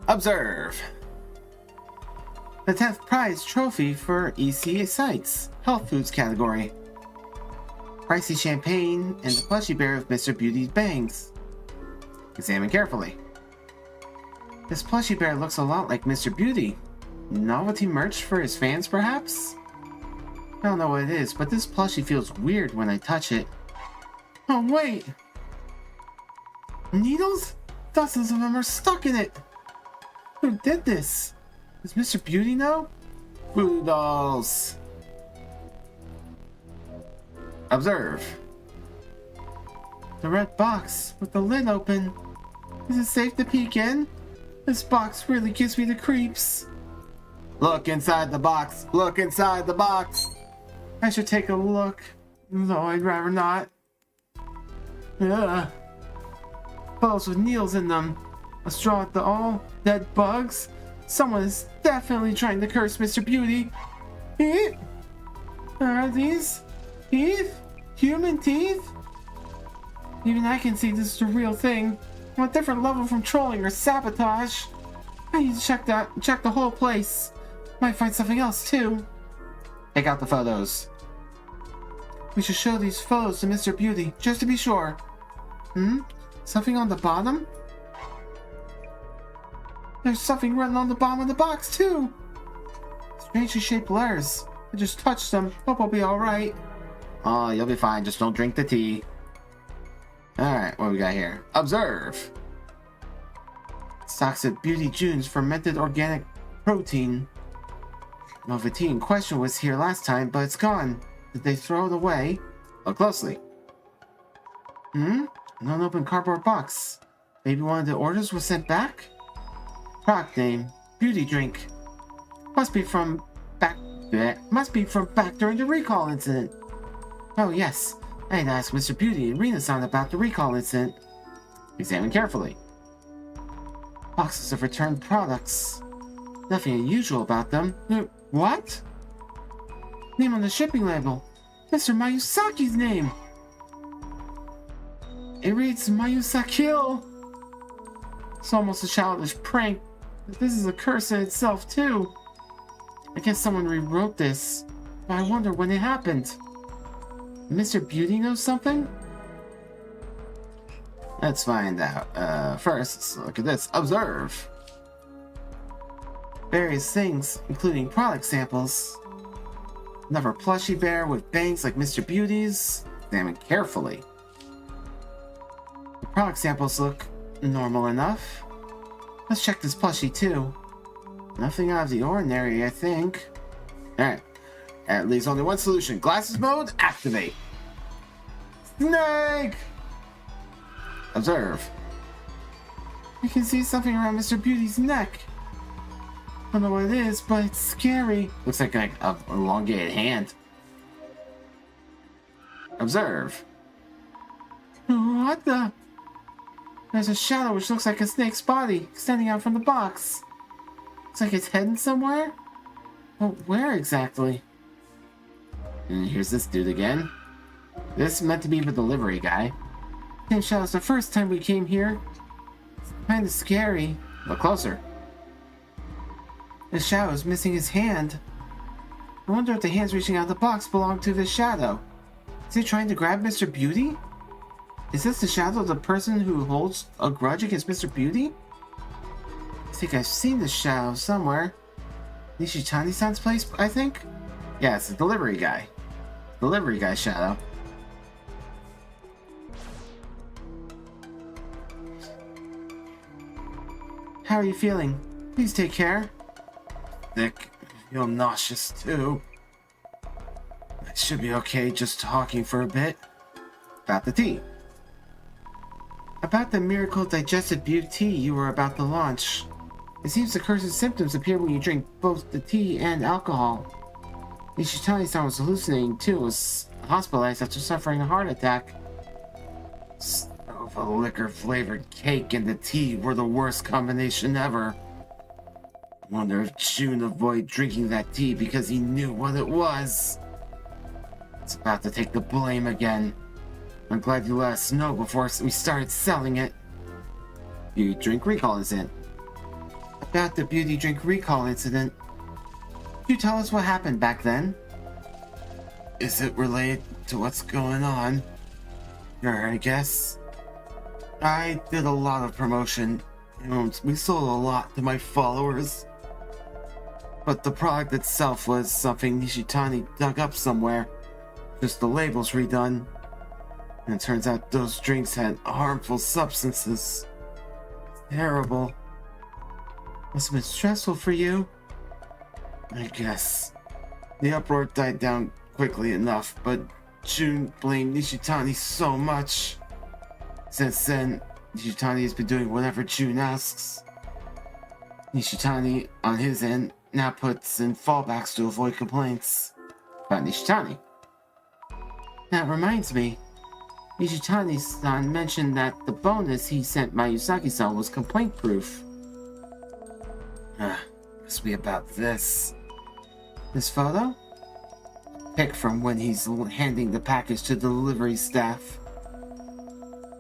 Observe. The 10th prize trophy for EC Sites, Health Foods category. Pricey champagne and the plushie bear of Mr. Beauty's bangs. Examine carefully. This plushie bear looks a lot like Mr. Beauty. Novelty merch for his fans, perhaps? I don't know what it is, but this plushie feels weird when I touch it. Oh, wait! Needles? Dozens of them are stuck in it! Who did this? Does Mr. Beauty know? Voodoo dolls! Observe. The red box with the lid open. Is it safe to peek in? This box really gives me the creeps. Look inside the box! Look inside the box! I should take a look, though I'd rather not. Ugh. Bottles with needles in them. A straw at the all. Dead bugs. Someone is definitely trying to curse Mr. Beauty. Eat? Are these teeth? Human teeth? Even I can see this is the real thing. On a different level from trolling or sabotage. I need to check the whole place. Might find something else too. Take out the photos. We should show these photos to Mr. Beauty, just to be sure. Something on the bottom? There's something written on the bottom of the box, too! Strangely shaped letters. I just touched them. Hope I'll be alright. Oh, you'll be fine. Just don't drink the tea. Alright, what we got here? Observe! Stocks of Beauty June's fermented organic protein. Well, the tea in question was here last time, but it's gone. Did they throw it away? Look closely. An unopened cardboard box. Maybe one of the orders was sent back? Product name, Beauty Drink. Must be from back during the recall incident. Oh yes, I had asked Mr. Beauty and Rena-san about the recall incident. Examine carefully. Boxes of returned products. Nothing unusual about them. What? Name on the shipping label. Mr. Mayusaki's name. It reads Mayusakil. It's almost a childish prank, but this is a curse in itself too. I guess someone rewrote this, but I wonder when it happened. Mr. Beauty knows something? Let's find out. First, let's look at this. Observe. Various things, including product samples. Another plushie bear with bangs like Mr. Beauty's. Examine carefully. The product samples look normal enough. Let's check this plushie too. Nothing out of the ordinary, I think. Alright. That leaves only one solution. Glasses mode, activate. Snake! Observe. I can see something around Mr. Beauty's neck. I don't know what it is, but it's scary. Looks like an elongated hand. Observe. What the? There's a shadow which looks like a snake's body extending out from the box. Looks like it's heading somewhere? But where exactly? And here's this dude again. This is meant to be the delivery guy. Same shadow's the first time we came here. It's kinda scary. Look closer. The shadow's missing his hand. I wonder if the hands reaching out of the box belong to the shadow. Is he trying to grab Mr. Beauty? Is this the shadow of the person who holds a grudge against Mr. Beauty? I think I've seen this shadow somewhere. Nishitani-san's place, I think? Yeah, it's the delivery guy. Delivery guy shadow. How are you feeling? Please take care. Sick. I feel nauseous too. I should be okay just talking for a bit. About the tea. About the miracle digested beauty you were about to launch. It seems the curse's symptoms appear when you drink both the tea and alcohol. Nishitani-san was hallucinating too, was hospitalized after suffering a heart attack. A liquor-flavored cake and the tea were the worst combination ever. Wonder if June avoided drinking that tea because he knew what it was. It's about to take the blame again. I'm glad you let us know before we started selling it. Beauty drink recall incident. About the beauty drink recall incident. Could you tell us what happened back then? Is it related to what's going on? Sure, I guess. I did a lot of promotion. We sold a lot to my followers. But the product itself was something Nishitani dug up somewhere. Just the labels redone. And it turns out those drinks had harmful substances. Terrible. Must have been stressful for you. I guess. The uproar died down quickly enough, but June blamed Nishitani so much. Since then, Nishitani has been doing whatever June asks. Nishitani, on his end, now puts in fallbacks to avoid complaints. About Nishitani. That reminds me. Nishitani-san mentioned that the bonus he sent Mayusaki-san was complaint-proof. Must be about this. This photo? Pic from when he's handing the package to the delivery staff.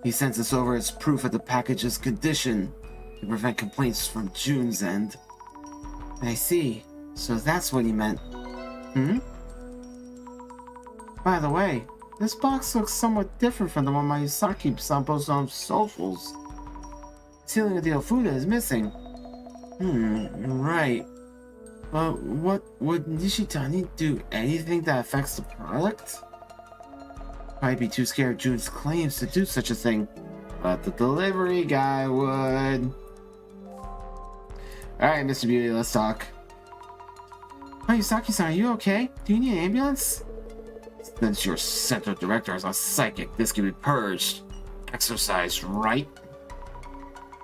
He sends us over as proof of the package's condition to prevent complaints from June's end. I see. So that's what he meant. By the way, this box looks somewhat different from the one Mayusaki-san posted on socials. The ceiling of the Ofuda is missing. Right. But what would Nishitani do? Anything that affects the product? I'd be too scared of June's claims to do such a thing. But the delivery guy would. Alright, Mr. Beauty, let's talk. Mayusaki-san, are you okay? Do you need an ambulance? Since your center director is a psychic, this can be purged. Exercise, right?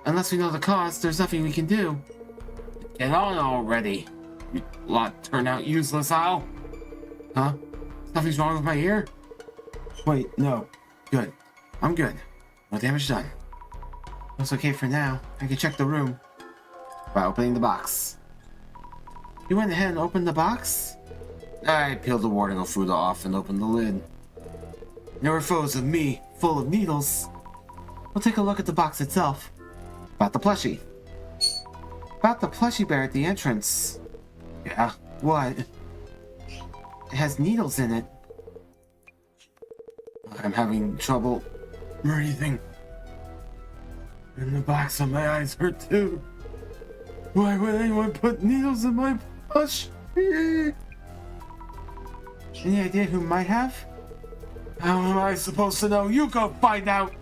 Unless we know the cause, there's nothing we can do. Get on already. You lot turn out useless, Al. Huh? Nothing's wrong with my ear? Wait, no. Good. I'm good. No damage done. It's okay for now. I can check the room. By opening the box. You went ahead and opened the box? I peeled the warding of Fuda off and opened the lid. There were photos of me, full of needles. We'll take a look at the box itself. About the plushie. About the plushie bear at the entrance. Yeah, what? It has needles in it. I'm having trouble breathing. And the backs of my eyes hurt too. Why would anyone put needles in my plush? Any idea who might have? How am I supposed to know? You go find out!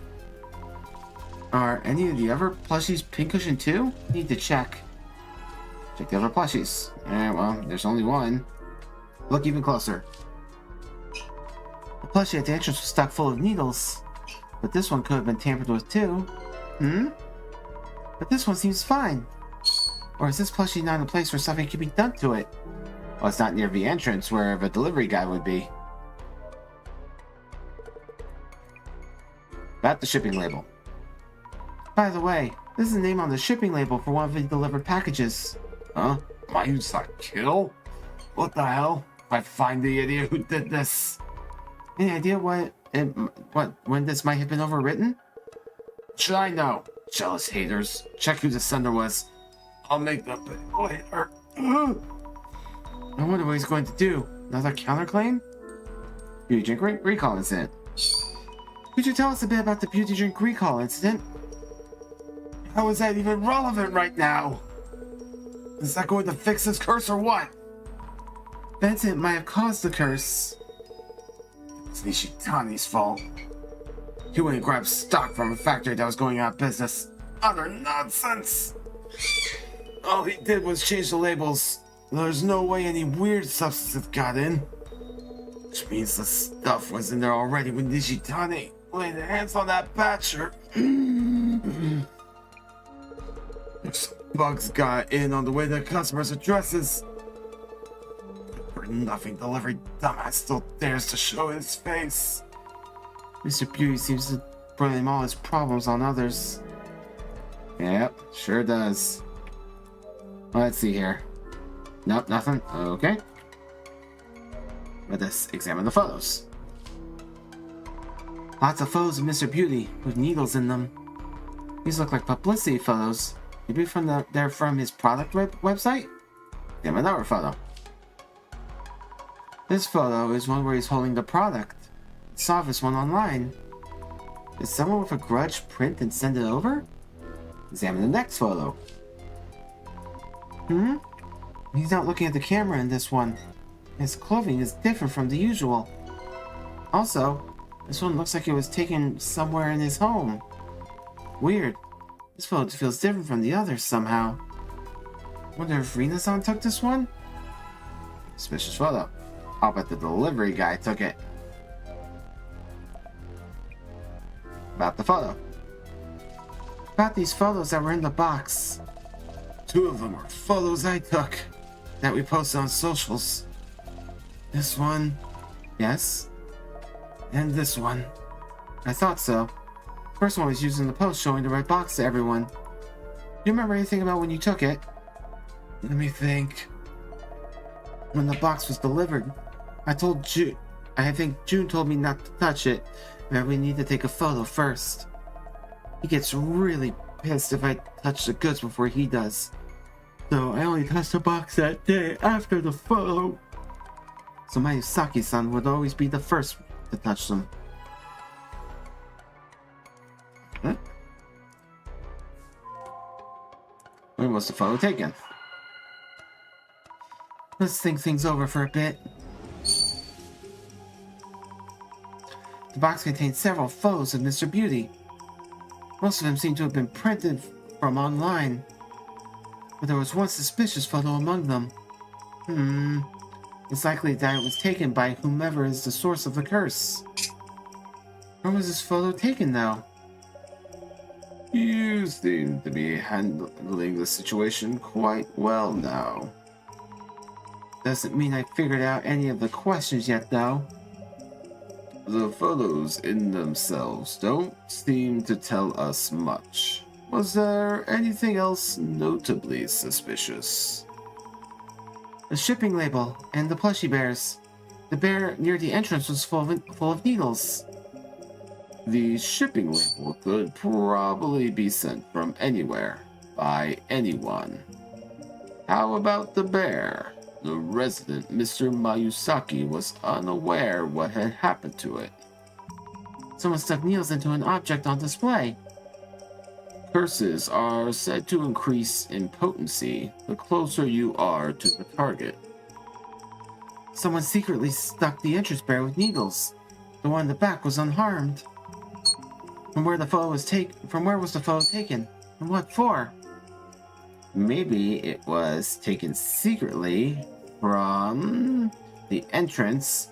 Are any of the other plushies pincushion too? Need to check. Check the other plushies. Alright, well, there's only one. Look even closer. The plushie at the entrance was stuck full of needles. But this one could have been tampered with too. But this one seems fine. Or is this plushie not in a place where something could be done to it? Well, it's not near the entrance where the delivery guy would be. About the shipping label. By the way, this is the name on the shipping label for one of the delivered packages. Huh? Mayusa kill? What the hell? If I find the idiot who did this. Any idea when this might have been overwritten? Should I know? Jealous haters. Check who the sender was. I'll make them pay later. I wonder what he's going to do. Another counterclaim? Beauty drink recall incident. Could you tell us a bit about the beauty drink recall incident? How is that even relevant right now? Is that going to fix this curse or what? Vincent might have caused the curse. It's Nishitani's fault. He went and grabbed stock from a factory that was going out of business. Utter nonsense! All he did was change the labels. There's no way any weird substances got in. Which means the stuff was in there already when Nishitani laid hands on that batcher. Some bugs got in on the way the customer's addresses. For nothing delivery dumbass still dares to show his face. Mr. Beauty seems to blame all his problems on others. Yep, sure does. Let's see here. Nope, nothing. Okay. Let us examine the photos. Lots of photos of Mr. Beauty with needles in them. These look like publicity photos. Maybe they're from his product website? Give him another photo. This photo is one where he's holding the product. I saw this one online. Did someone with a grudge print and send it over? Examine the next photo. He's not looking at the camera in this one. His clothing is different from the usual. Also, this one looks like it was taken somewhere in his home. Weird. This photo feels different from the others somehow. Wonder if Rina-san took this one? Suspicious photo. I'll bet the delivery guy took it. About the photo. About these photos that were in the box. 2 of them are photos I took that we posted on socials. This one, yes. And this one. I thought so. First one was used in the post showing the red box to everyone. Do you remember anything about when you took it? Let me think. When the box was delivered, I think June told me not to touch it, and that we need to take a photo first. He gets really pissed if I touch the goods before he does. So I only touched the box that day after the photo. So Mayusaki-san would always be the first to touch them. Huh? When was the photo taken? Let's think things over for a bit. The box contained several photos of Mr. Beauty. Most of them seem to have been printed from online, but there was one suspicious photo among them. It's likely that it was taken by whomever is the source of the curse. Where was this photo taken, though? You seem to be handling the situation quite well now. Doesn't mean I figured out any of the questions yet, though. The photos in themselves don't seem to tell us much. Was there anything else notably suspicious? The shipping label and the plushie bears. The bear near the entrance was full of needles. The shipping label could probably be sent from anywhere, by anyone. How about the bear? The resident, Mr. Mayusaki, was unaware what had happened to it. Someone stuck needles into an object on display. Curses are said to increase in potency the closer you are to the target. Someone secretly stuck the entrance bear with needles. The one in the back was unharmed. From where was the photo taken? And what for? Maybe it was taken secretly from the entrance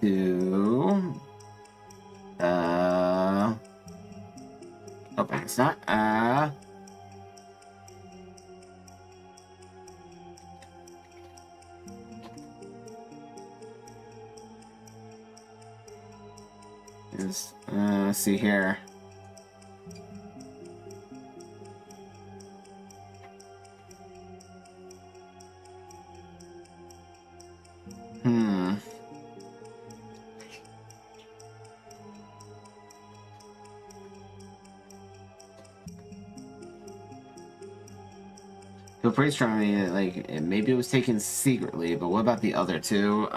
to oh, I guess not. Let's see here. Feel pretty strongly that, like, maybe it was taken secretly, but what about the other two?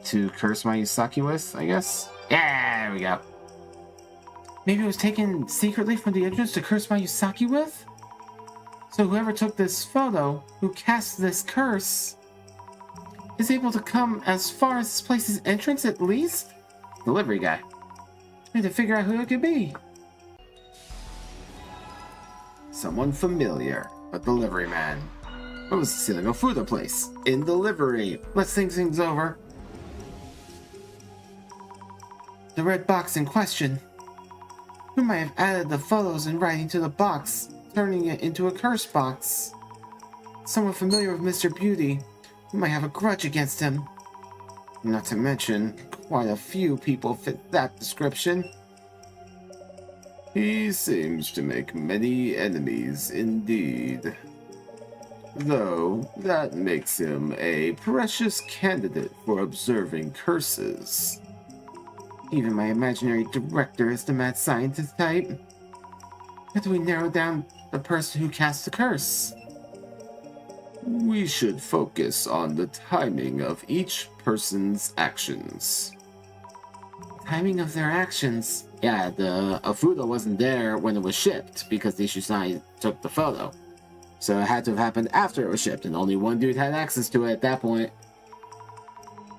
To curse Mayusaki with, I guess? Yeah, there we go. Maybe it was taken secretly from the entrance to curse Mayusaki with? So whoever took this photo, who cast this curse, is able to come as far as this place's entrance at least? Delivery guy. I need to figure out who it could be. Someone familiar. A delivery man. I was stealing a food place. In delivery. Let's think things over. The red box in question. Who might have added the photos and writing to the box, turning it into a curse box? Someone familiar with Mr. Beauty, who might have a grudge against him. Not to mention, quite a few people fit that description. He seems to make many enemies indeed. though that makes him a precious candidate for observing curses. Even my imaginary director is the mad scientist type. How do we narrow down the person who casts the curse? We should focus on the timing of each person's actions. Timing of their actions? Yeah, the Afudo wasn't there when it was shipped because the Ishusai took the photo. So it had to have happened after it was shipped, and only one dude had access to it at that point.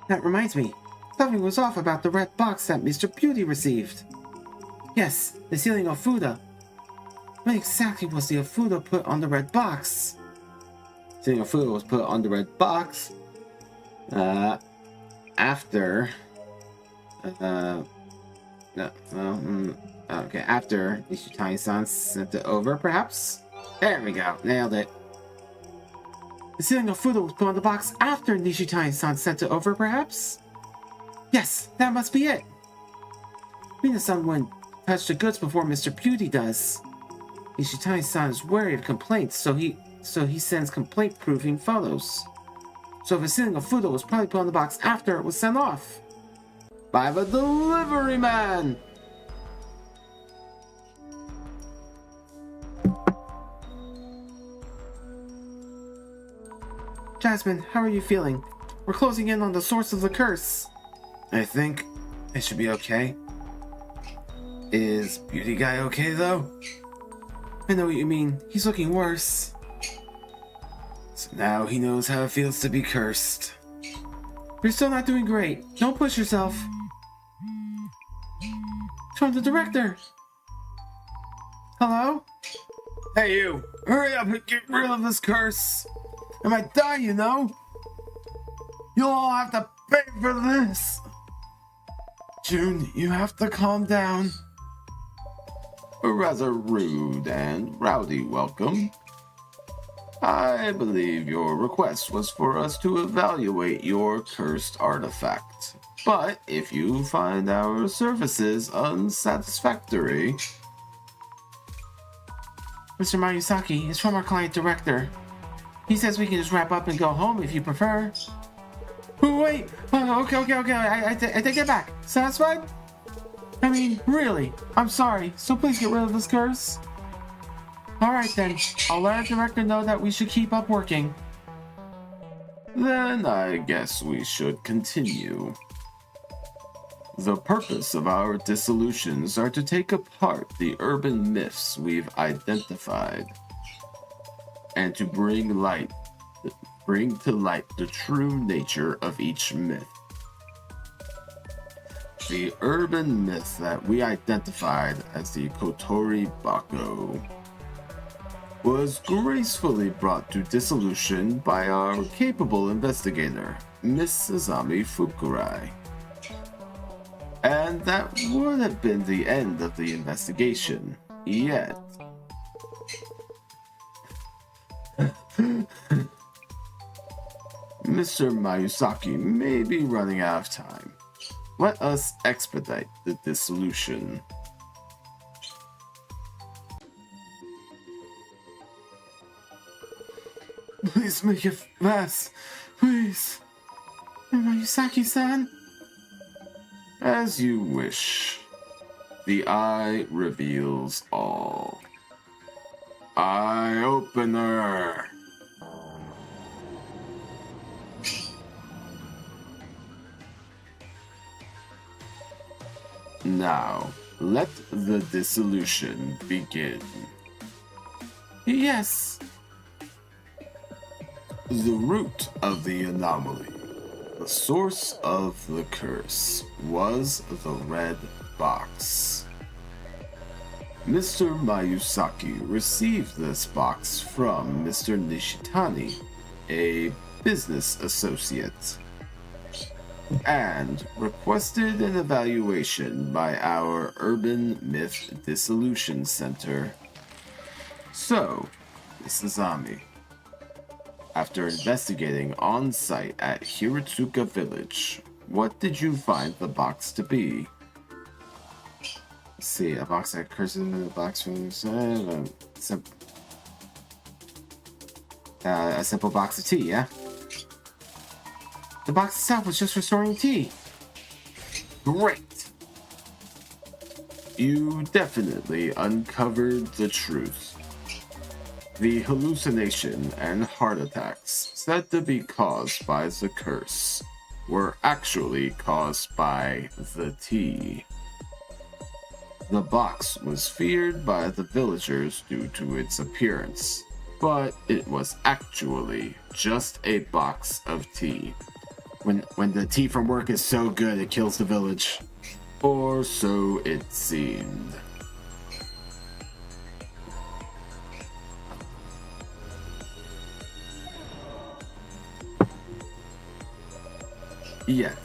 That reminds me, something was off about the red box that Mr. Beauty received. Yes, the sealing of Fuda. What exactly was the Afudo put on the red box? Sealing of Fuda was put on the red box after after Nishitani-san sent it over, perhaps? There we go, nailed it. The sealing of Fudo was put on the box after Nishitani-san sent it over, perhaps? Yes, that must be it. Mina-san wouldn't touch the goods before Mr. Beauty does. Nishitani-san is wary of complaints, so he sends complaint-proofing photos. So the sealing of Fudo was probably put on the box after it was sent off. By the delivery man! Jasmine, how are you feeling? We're closing in on the source of the curse. I think it should be okay. Is Beauty Guy okay, though? I know what you mean. He's looking worse. So now he knows how it feels to be cursed. You're still not doing great. Don't push yourself. It's from the director. Hello? Hey, you. Hurry up and get rid of this curse. I might die, you know? You'll all have to pay for this. June, you have to calm down. A rather rude and rowdy welcome. I believe your request was for us to evaluate your cursed artifact. But if you find our services unsatisfactory... Mr. Mayusaki is from our client director. He says we can just wrap up and go home if you prefer. Wait! Okay. I take it back. Satisfied? I mean, really. I'm sorry. So please get rid of this curse. Alright then. I'll let our director know that we should keep up working. Then I guess we should continue. The purpose of our dissolutions are to take apart the urban myths we've identified and to bring to light the true nature of each myth. The urban myth that we identified as the Kotori Bako was gracefully brought to dissolution by our capable investigator, Miss Sazami Fukurai. And that would have been the end of the investigation, yet. Mr. Mayusaki may be running out of time. Let us expedite the dissolution. Please make it fast. Please. Mayusaki-san? As you wish. The eye reveals all. Eye opener. Now, let the dissolution begin. Yes. The root of the anomaly, the source of the curse, was the red box. Mr. Mayusaki received this box from Mr. Nishitani, a business associate, and requested an evaluation by our Urban Myth Dissolution Center. So, Ms. Azami, after investigating on-site at Hiratsuka Village, what did you find the box to be? Let's see, a box that curses, a box from A simple box of tea, yeah? The box itself was just restoring tea. Great! You definitely uncovered the truth. The hallucination and heart attacks said to be caused by the curse were actually caused by the tea. The box was feared by the villagers due to its appearance, but it was actually just a box of tea. When the tea from work is so good it kills the village. Or so it seemed. Yet,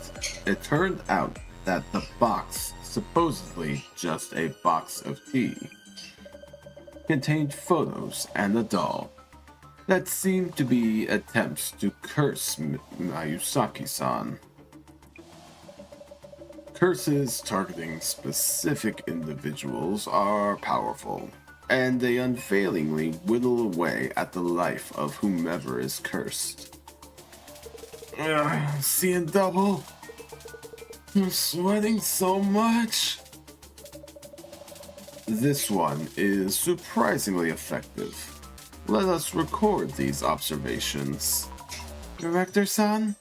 it turned out that the box, supposedly just a box of tea, contained photos and a doll that seemed to be attempts to curse Mayusaki-san. Curses targeting specific individuals are powerful, and they unfailingly whittle away at the life of whomever is cursed. Seeing double? I'm sweating so much. This one is surprisingly effective. Let us record these observations. Director-san?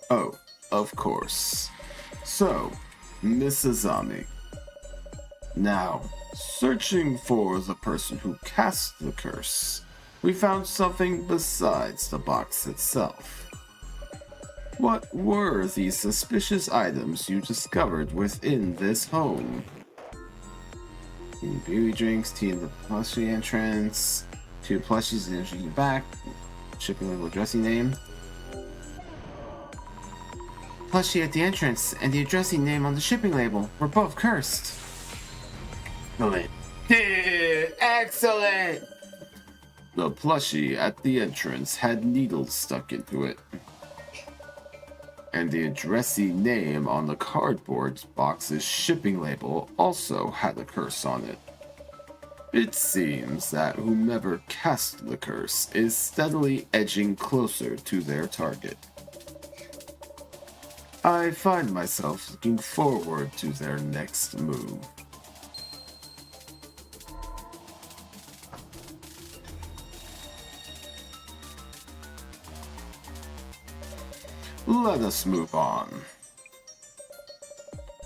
Oh, of course. So, Miss Azami. Now, searching for the person who cast the curse, we found something besides the box itself. What were the suspicious items you discovered within this home? Beauty drinks, tea in the plushie entrance, 2 plushies in the back, shipping label addressing name. Plushie at the entrance and the addressing name on the shipping label were both cursed. Excellent. Excellent! The plushie at the entrance had needles stuck into it. And the addressee name on the cardboard box's shipping label also had a curse on it. It seems that whomever cast the curse is steadily edging closer to their target. I find myself looking forward to their next move. Let us move on.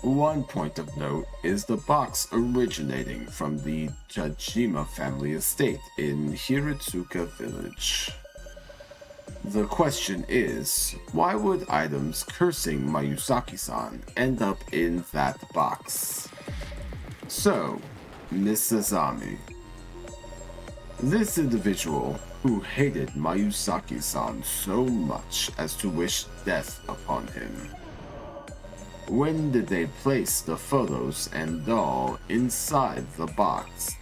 One point of note is the box originating from the Jajima family estate in Hiratsuka village. The question is, why would items cursing Mayusaki-san end up in that box? So, Miss Azami. This individual who hated Mayusaki-san so much as to wish death upon him. When did they place the photos and doll inside the box?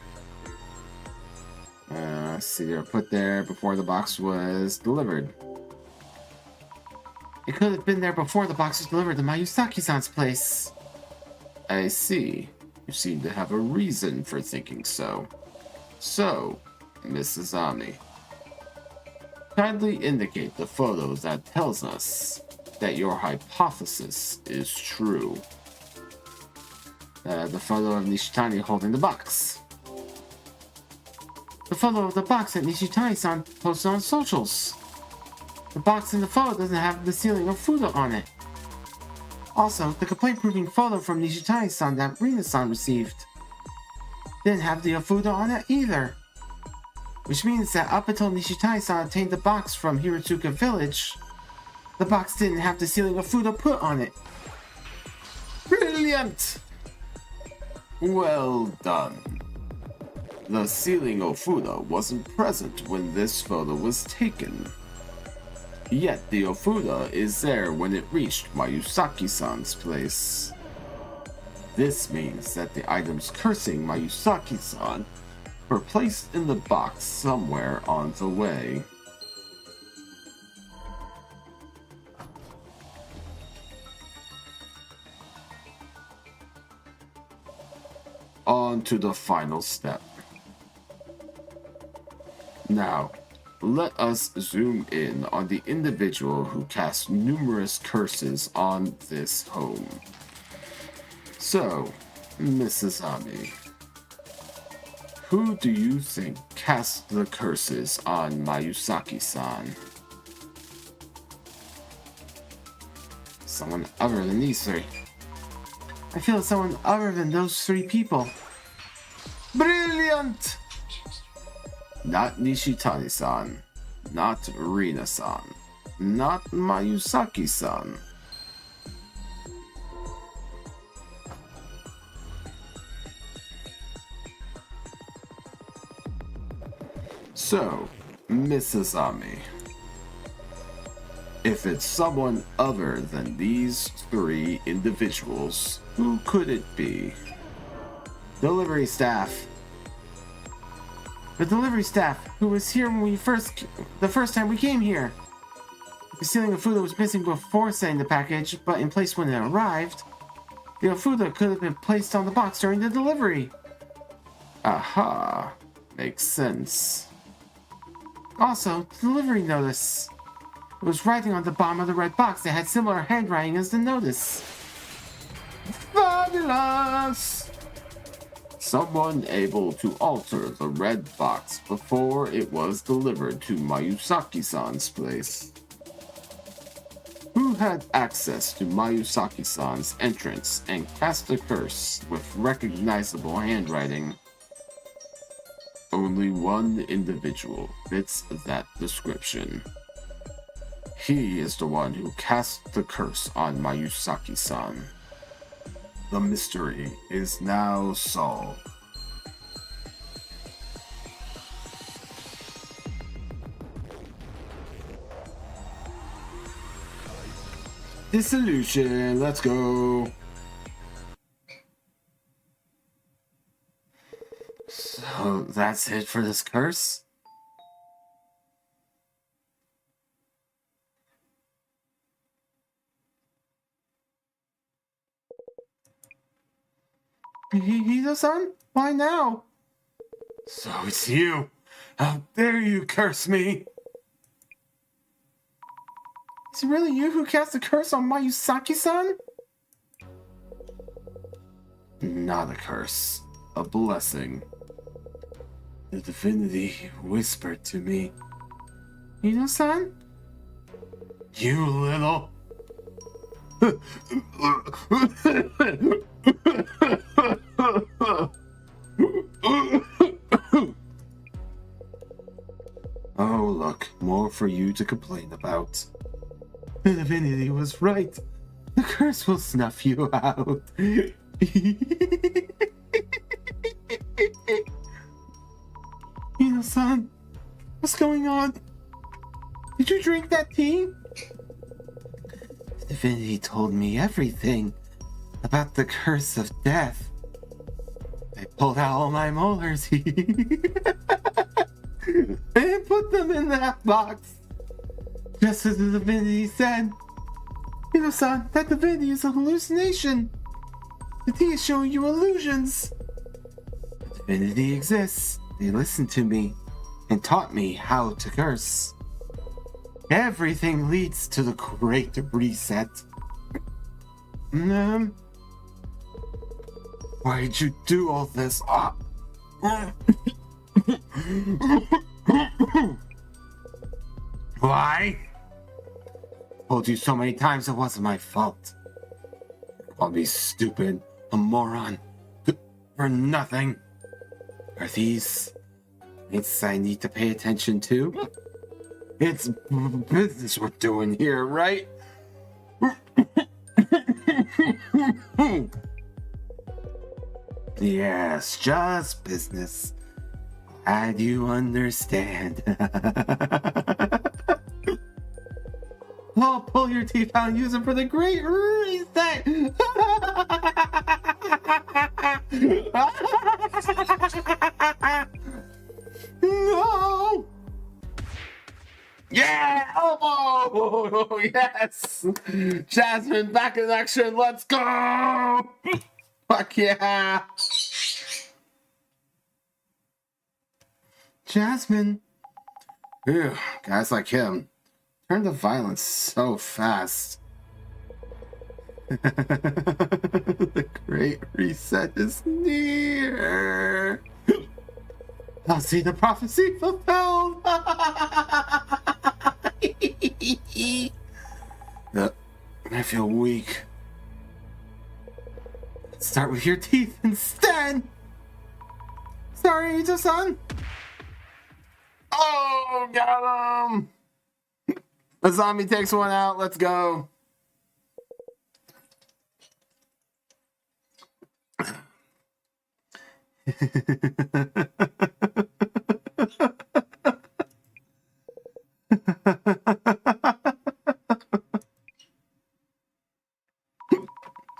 See, they were put there before the box was delivered. It could have been there before the box was delivered to Mayusaki-san's place. I see. You seem to have a reason for thinking so. So, Miss Azami, kindly indicate the photo that tells us that your hypothesis is true. The photo of Nishitani holding the box. The photo of the box that Nishitani-san posted on socials. The box in the photo doesn't have the sealing of Fuda on it. Also, the complaint-proving photo from Nishitani-san that Rina-san received didn't have the Fuda on it either. Which means that up until Nishitani-san obtained the box from Hiratsuka village, the box didn't have the sealing of Fuda put on it. Brilliant! Well done. The sealing of Fuda wasn't present when this photo was taken. Yet the Ofuda is there when it reached Mayusaki-san's place. This means that the items cursing Mayusaki-san were placed in the box somewhere on the way. On to the final step. Now, Let us zoom in on the individual who cast numerous curses on this home. So, Mrs. Ami, who do you think cast the curses on Mayusaki-san? Someone other than these three. I feel it's someone other than those three people. Brilliant! Not Nishitani-san, not Rina-san, not Mayusaki-san. So, Mrs. Ami, if it's someone other than these three individuals, who could it be? Delivery staff. The delivery staff who was here when the first time we came here. The ceiling of food that was missing before sending the package, but in place when it arrived. The food that could have been placed on the box during the delivery. Aha, makes sense. Also, the delivery notice. It was writing on the bottom of the red box that had similar handwriting as the notice. Fabulous! Someone able to alter the red box before it was delivered to Mayusaki-san's place. Who had access to Mayusaki-san's entrance and cast a curse with recognizable handwriting? Only one individual fits that description. He is the one who cast the curse on Mayusaki-san. The mystery is now solved. Dissolution, let's go. So that's it for this curse? Hito-san? Why now? So it's you! How dare you curse me! Is it really you who cast the curse on Mayusaki-san? Not a curse, a blessing. The divinity whispered to me. Hito-san? You little... Oh, look, more for you to complain about. The divinity was right. The curse will snuff you out. Hito-san, what's going on? Did you drink that tea? The divinity told me everything about the curse of death. I pulled out all my molars and put them in that box. Just as the divinity said. Hito-san, that divinity is a hallucination. The tea is showing you illusions. The divinity exists. They listened to me and taught me how to curse. Everything leads to the great reset. Why'd you do all this? Why? Told you so many times it wasn't my fault. Call me stupid, a moron, for nothing. Are these things I need to pay attention to? It's business we're doing here, right? Yes, just business. Glad you understand. Oh, pull your teeth out and use them for the great reset. No! Yeah! Oh, yes! Jasmine, back in action. Let's go! Fuck yeah! Jasmine, Ew, guys like him turn to violence so fast. The Great Reset is near. I'll see the prophecy fulfilled. I feel weak. Let's start with your teeth instead. Sorry, Ito-san. Oh, got him. A zombie takes one out. Let's go.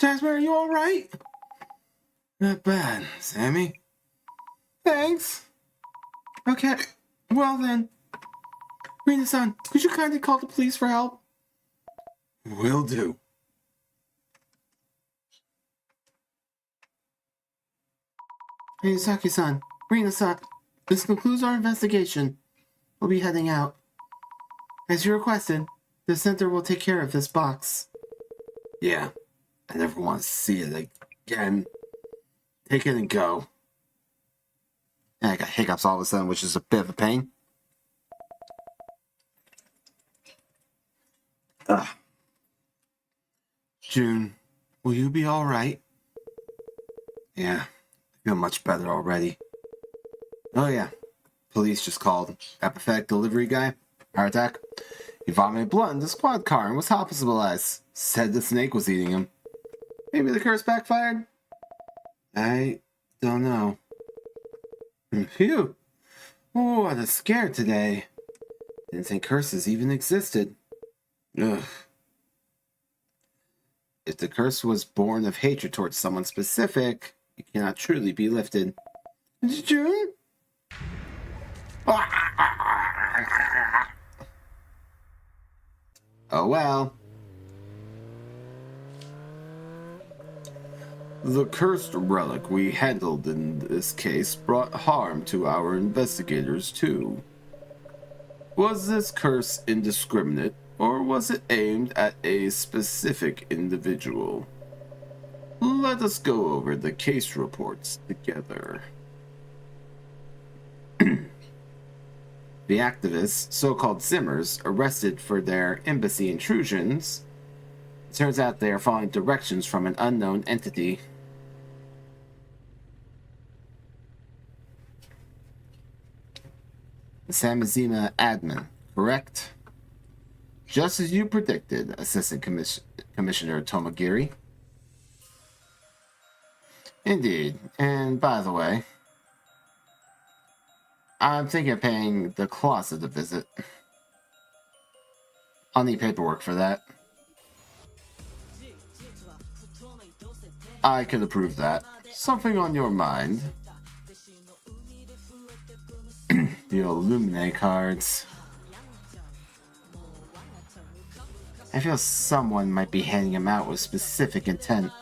Jasmine, are you all right? Not bad, Sammy. Thanks. Okay, well then. Rina-san, could you kindly call the police for help? Will do. Hey, Saki-san, Rina-san, this concludes our investigation. We'll be heading out. As you requested, the center will take care of this box. Yeah, I never want to see it again. Take it and go. And I got hiccups all of a sudden, which is a bit of a pain. Ugh. June, will you be alright? Yeah, I feel much better already. Oh yeah, police just called. Apathetic delivery guy. Heart attack. He vomited blood in the squad car and was hospitalized. Said the snake was eating him. Maybe the curse backfired? I don't know. Phew. Oh, what a scare today. Didn't think curses even existed. Ugh. If the curse was born of hatred towards someone specific, it cannot truly be lifted. June? Oh well. The cursed relic we handled in this case brought harm to our investigators too. Was this curse indiscriminate, or was it aimed at a specific individual? Let us go over the case reports together. The activists, so-called Zimmers, arrested for their embassy intrusions. It turns out they are following directions from an unknown entity. The Samazima admin, correct? Just as you predicted, Assistant Commissioner Tomagiri. Indeed, and by the way, I'm thinking of paying the closet a visit. I'll need paperwork for that. I could approve that. Something on your mind? The Illumine cards. I feel someone might be handing them out with specific intent.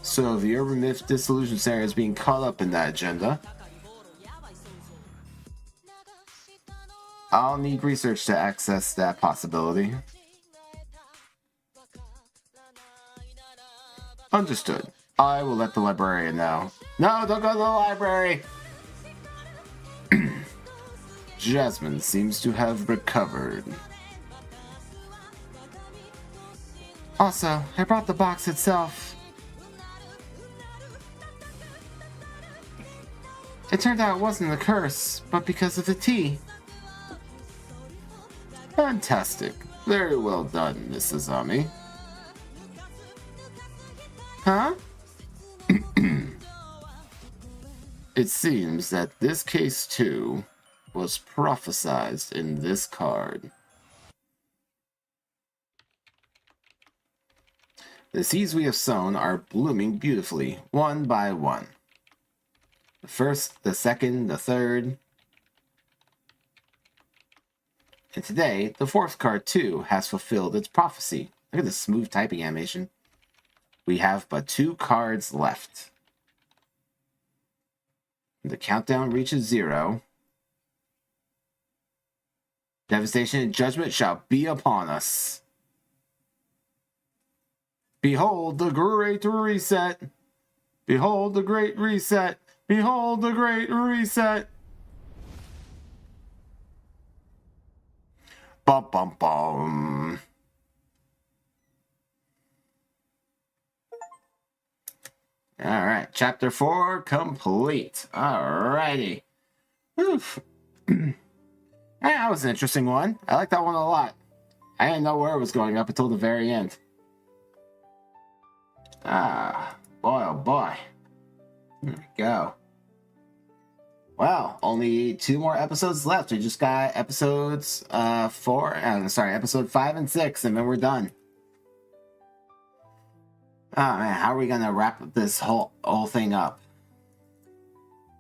So the urban myth Dissolution area is being caught up in that agenda. I'll need research to access that possibility. Understood. I will let the librarian know. No, don't go to the library! Jasmine seems to have recovered. Also, I brought the box itself. It turned out it wasn't a curse, but because of the tea. Fantastic. Very well done, Mrs. Ami. Huh? It seems that this case, too, was prophesized in this card. The seeds we have sown are blooming beautifully, one by one. The first, the second, the third. And today, the fourth card, too, has fulfilled its prophecy. Look at this smooth typing animation. We have but 2 cards left. The countdown reaches 0. Devastation and judgment shall be upon us. Behold the great reset. Behold the great reset. Behold the great reset. Bum bum bum. All right, chapter 4 complete. All righty. That was an interesting one. I like that one a lot. I didn't know where it was going up until the very end. Ah, boy, oh boy. There we go. Well, only 2 more episodes left. We just got episodes episode 5 and 6, and then we're done. Oh man, how are we gonna wrap this whole thing up?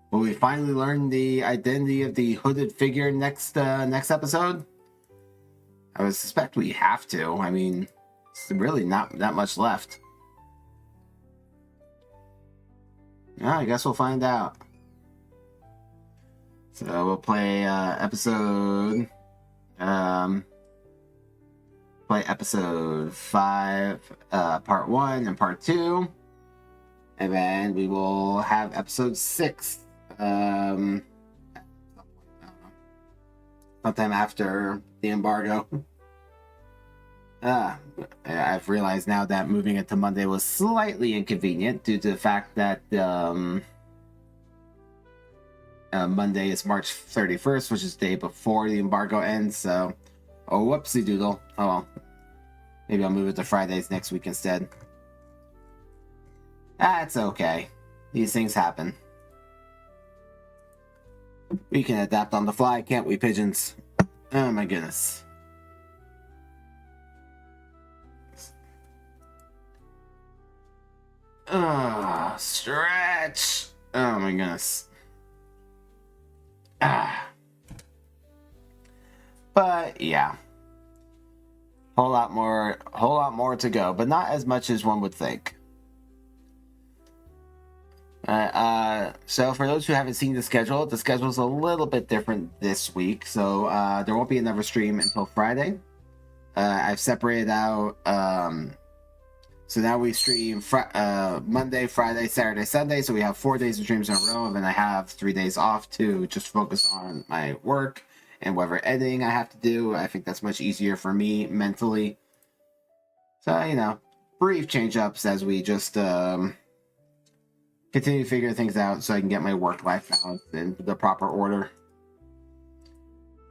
Will we finally learn the identity of the hooded figure next episode? I would suspect we have to. I mean, it's really not that much left. Yeah, I guess we'll find out. So we'll play episode 5, part 1 and part 2, and then we will have episode 6 sometime after the embargo. I've realized now that moving it to Monday was slightly inconvenient due to the fact that Monday is March 31st, which is the day before the embargo ends, so whoopsie doodle. Oh well. Maybe I'll move it to Fridays next week instead. That's okay. These things happen. We can adapt on the fly, can't we, pigeons? Oh my goodness. Stretch. Oh my goodness. But yeah. Whole lot more to go, but not as much as one would think. So for those who haven't seen the schedule is a little bit different this week. So there won't be another stream until Friday. I've separated out. So now we stream Monday, Friday, Saturday, Sunday. So we have 4 days of streams in a row, and then I have 3 days off to just focus on my work and whatever editing I have to do. I think that's much easier for me mentally. So, brief change-ups as we just continue to figure things out so I can get my work-life balance in the proper order.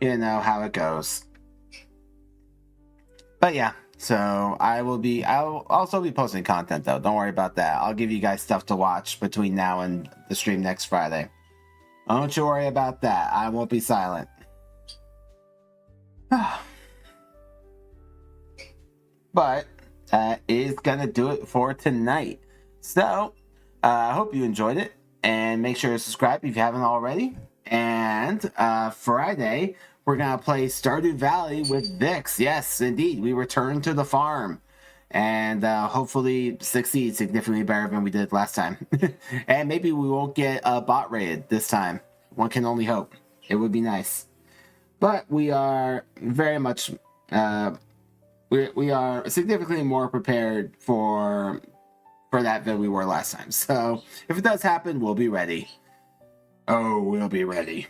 You know how it goes. But yeah, so I'll also be posting content though. Don't worry about that. I'll give you guys stuff to watch between now and the stream next Friday. Don't you worry about that. I won't be silent. But that is gonna do it for tonight. So I hope you enjoyed it, and make sure to subscribe if you haven't already. And Friday we're gonna play Stardew Valley with Vix. Yes, indeed, we return to the farm, and hopefully succeed significantly better than we did last time. And maybe we won't get bot raided this time. One can only hope. It would be nice. But we are very much, we are significantly more prepared for that than we were last time. So if it does happen, we'll be ready. Oh, we'll be ready.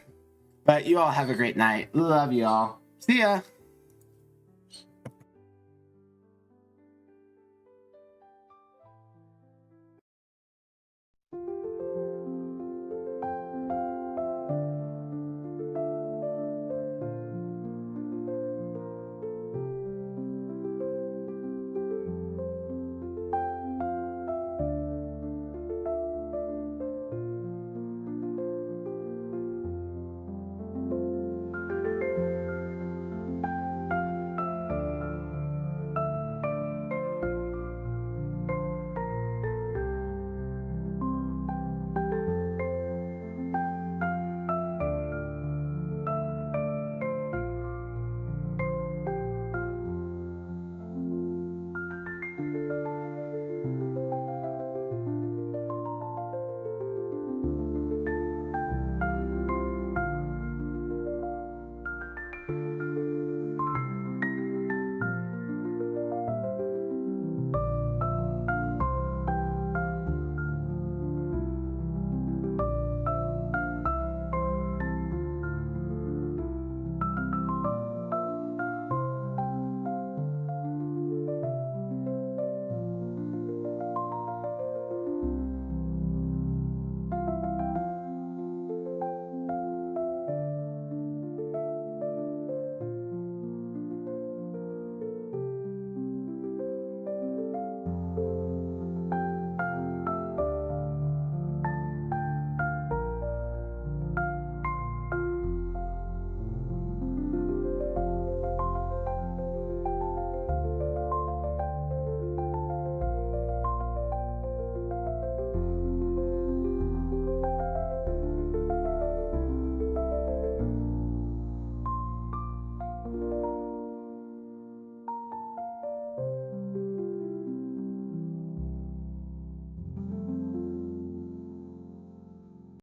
But you all have a great night. Love you all. See ya.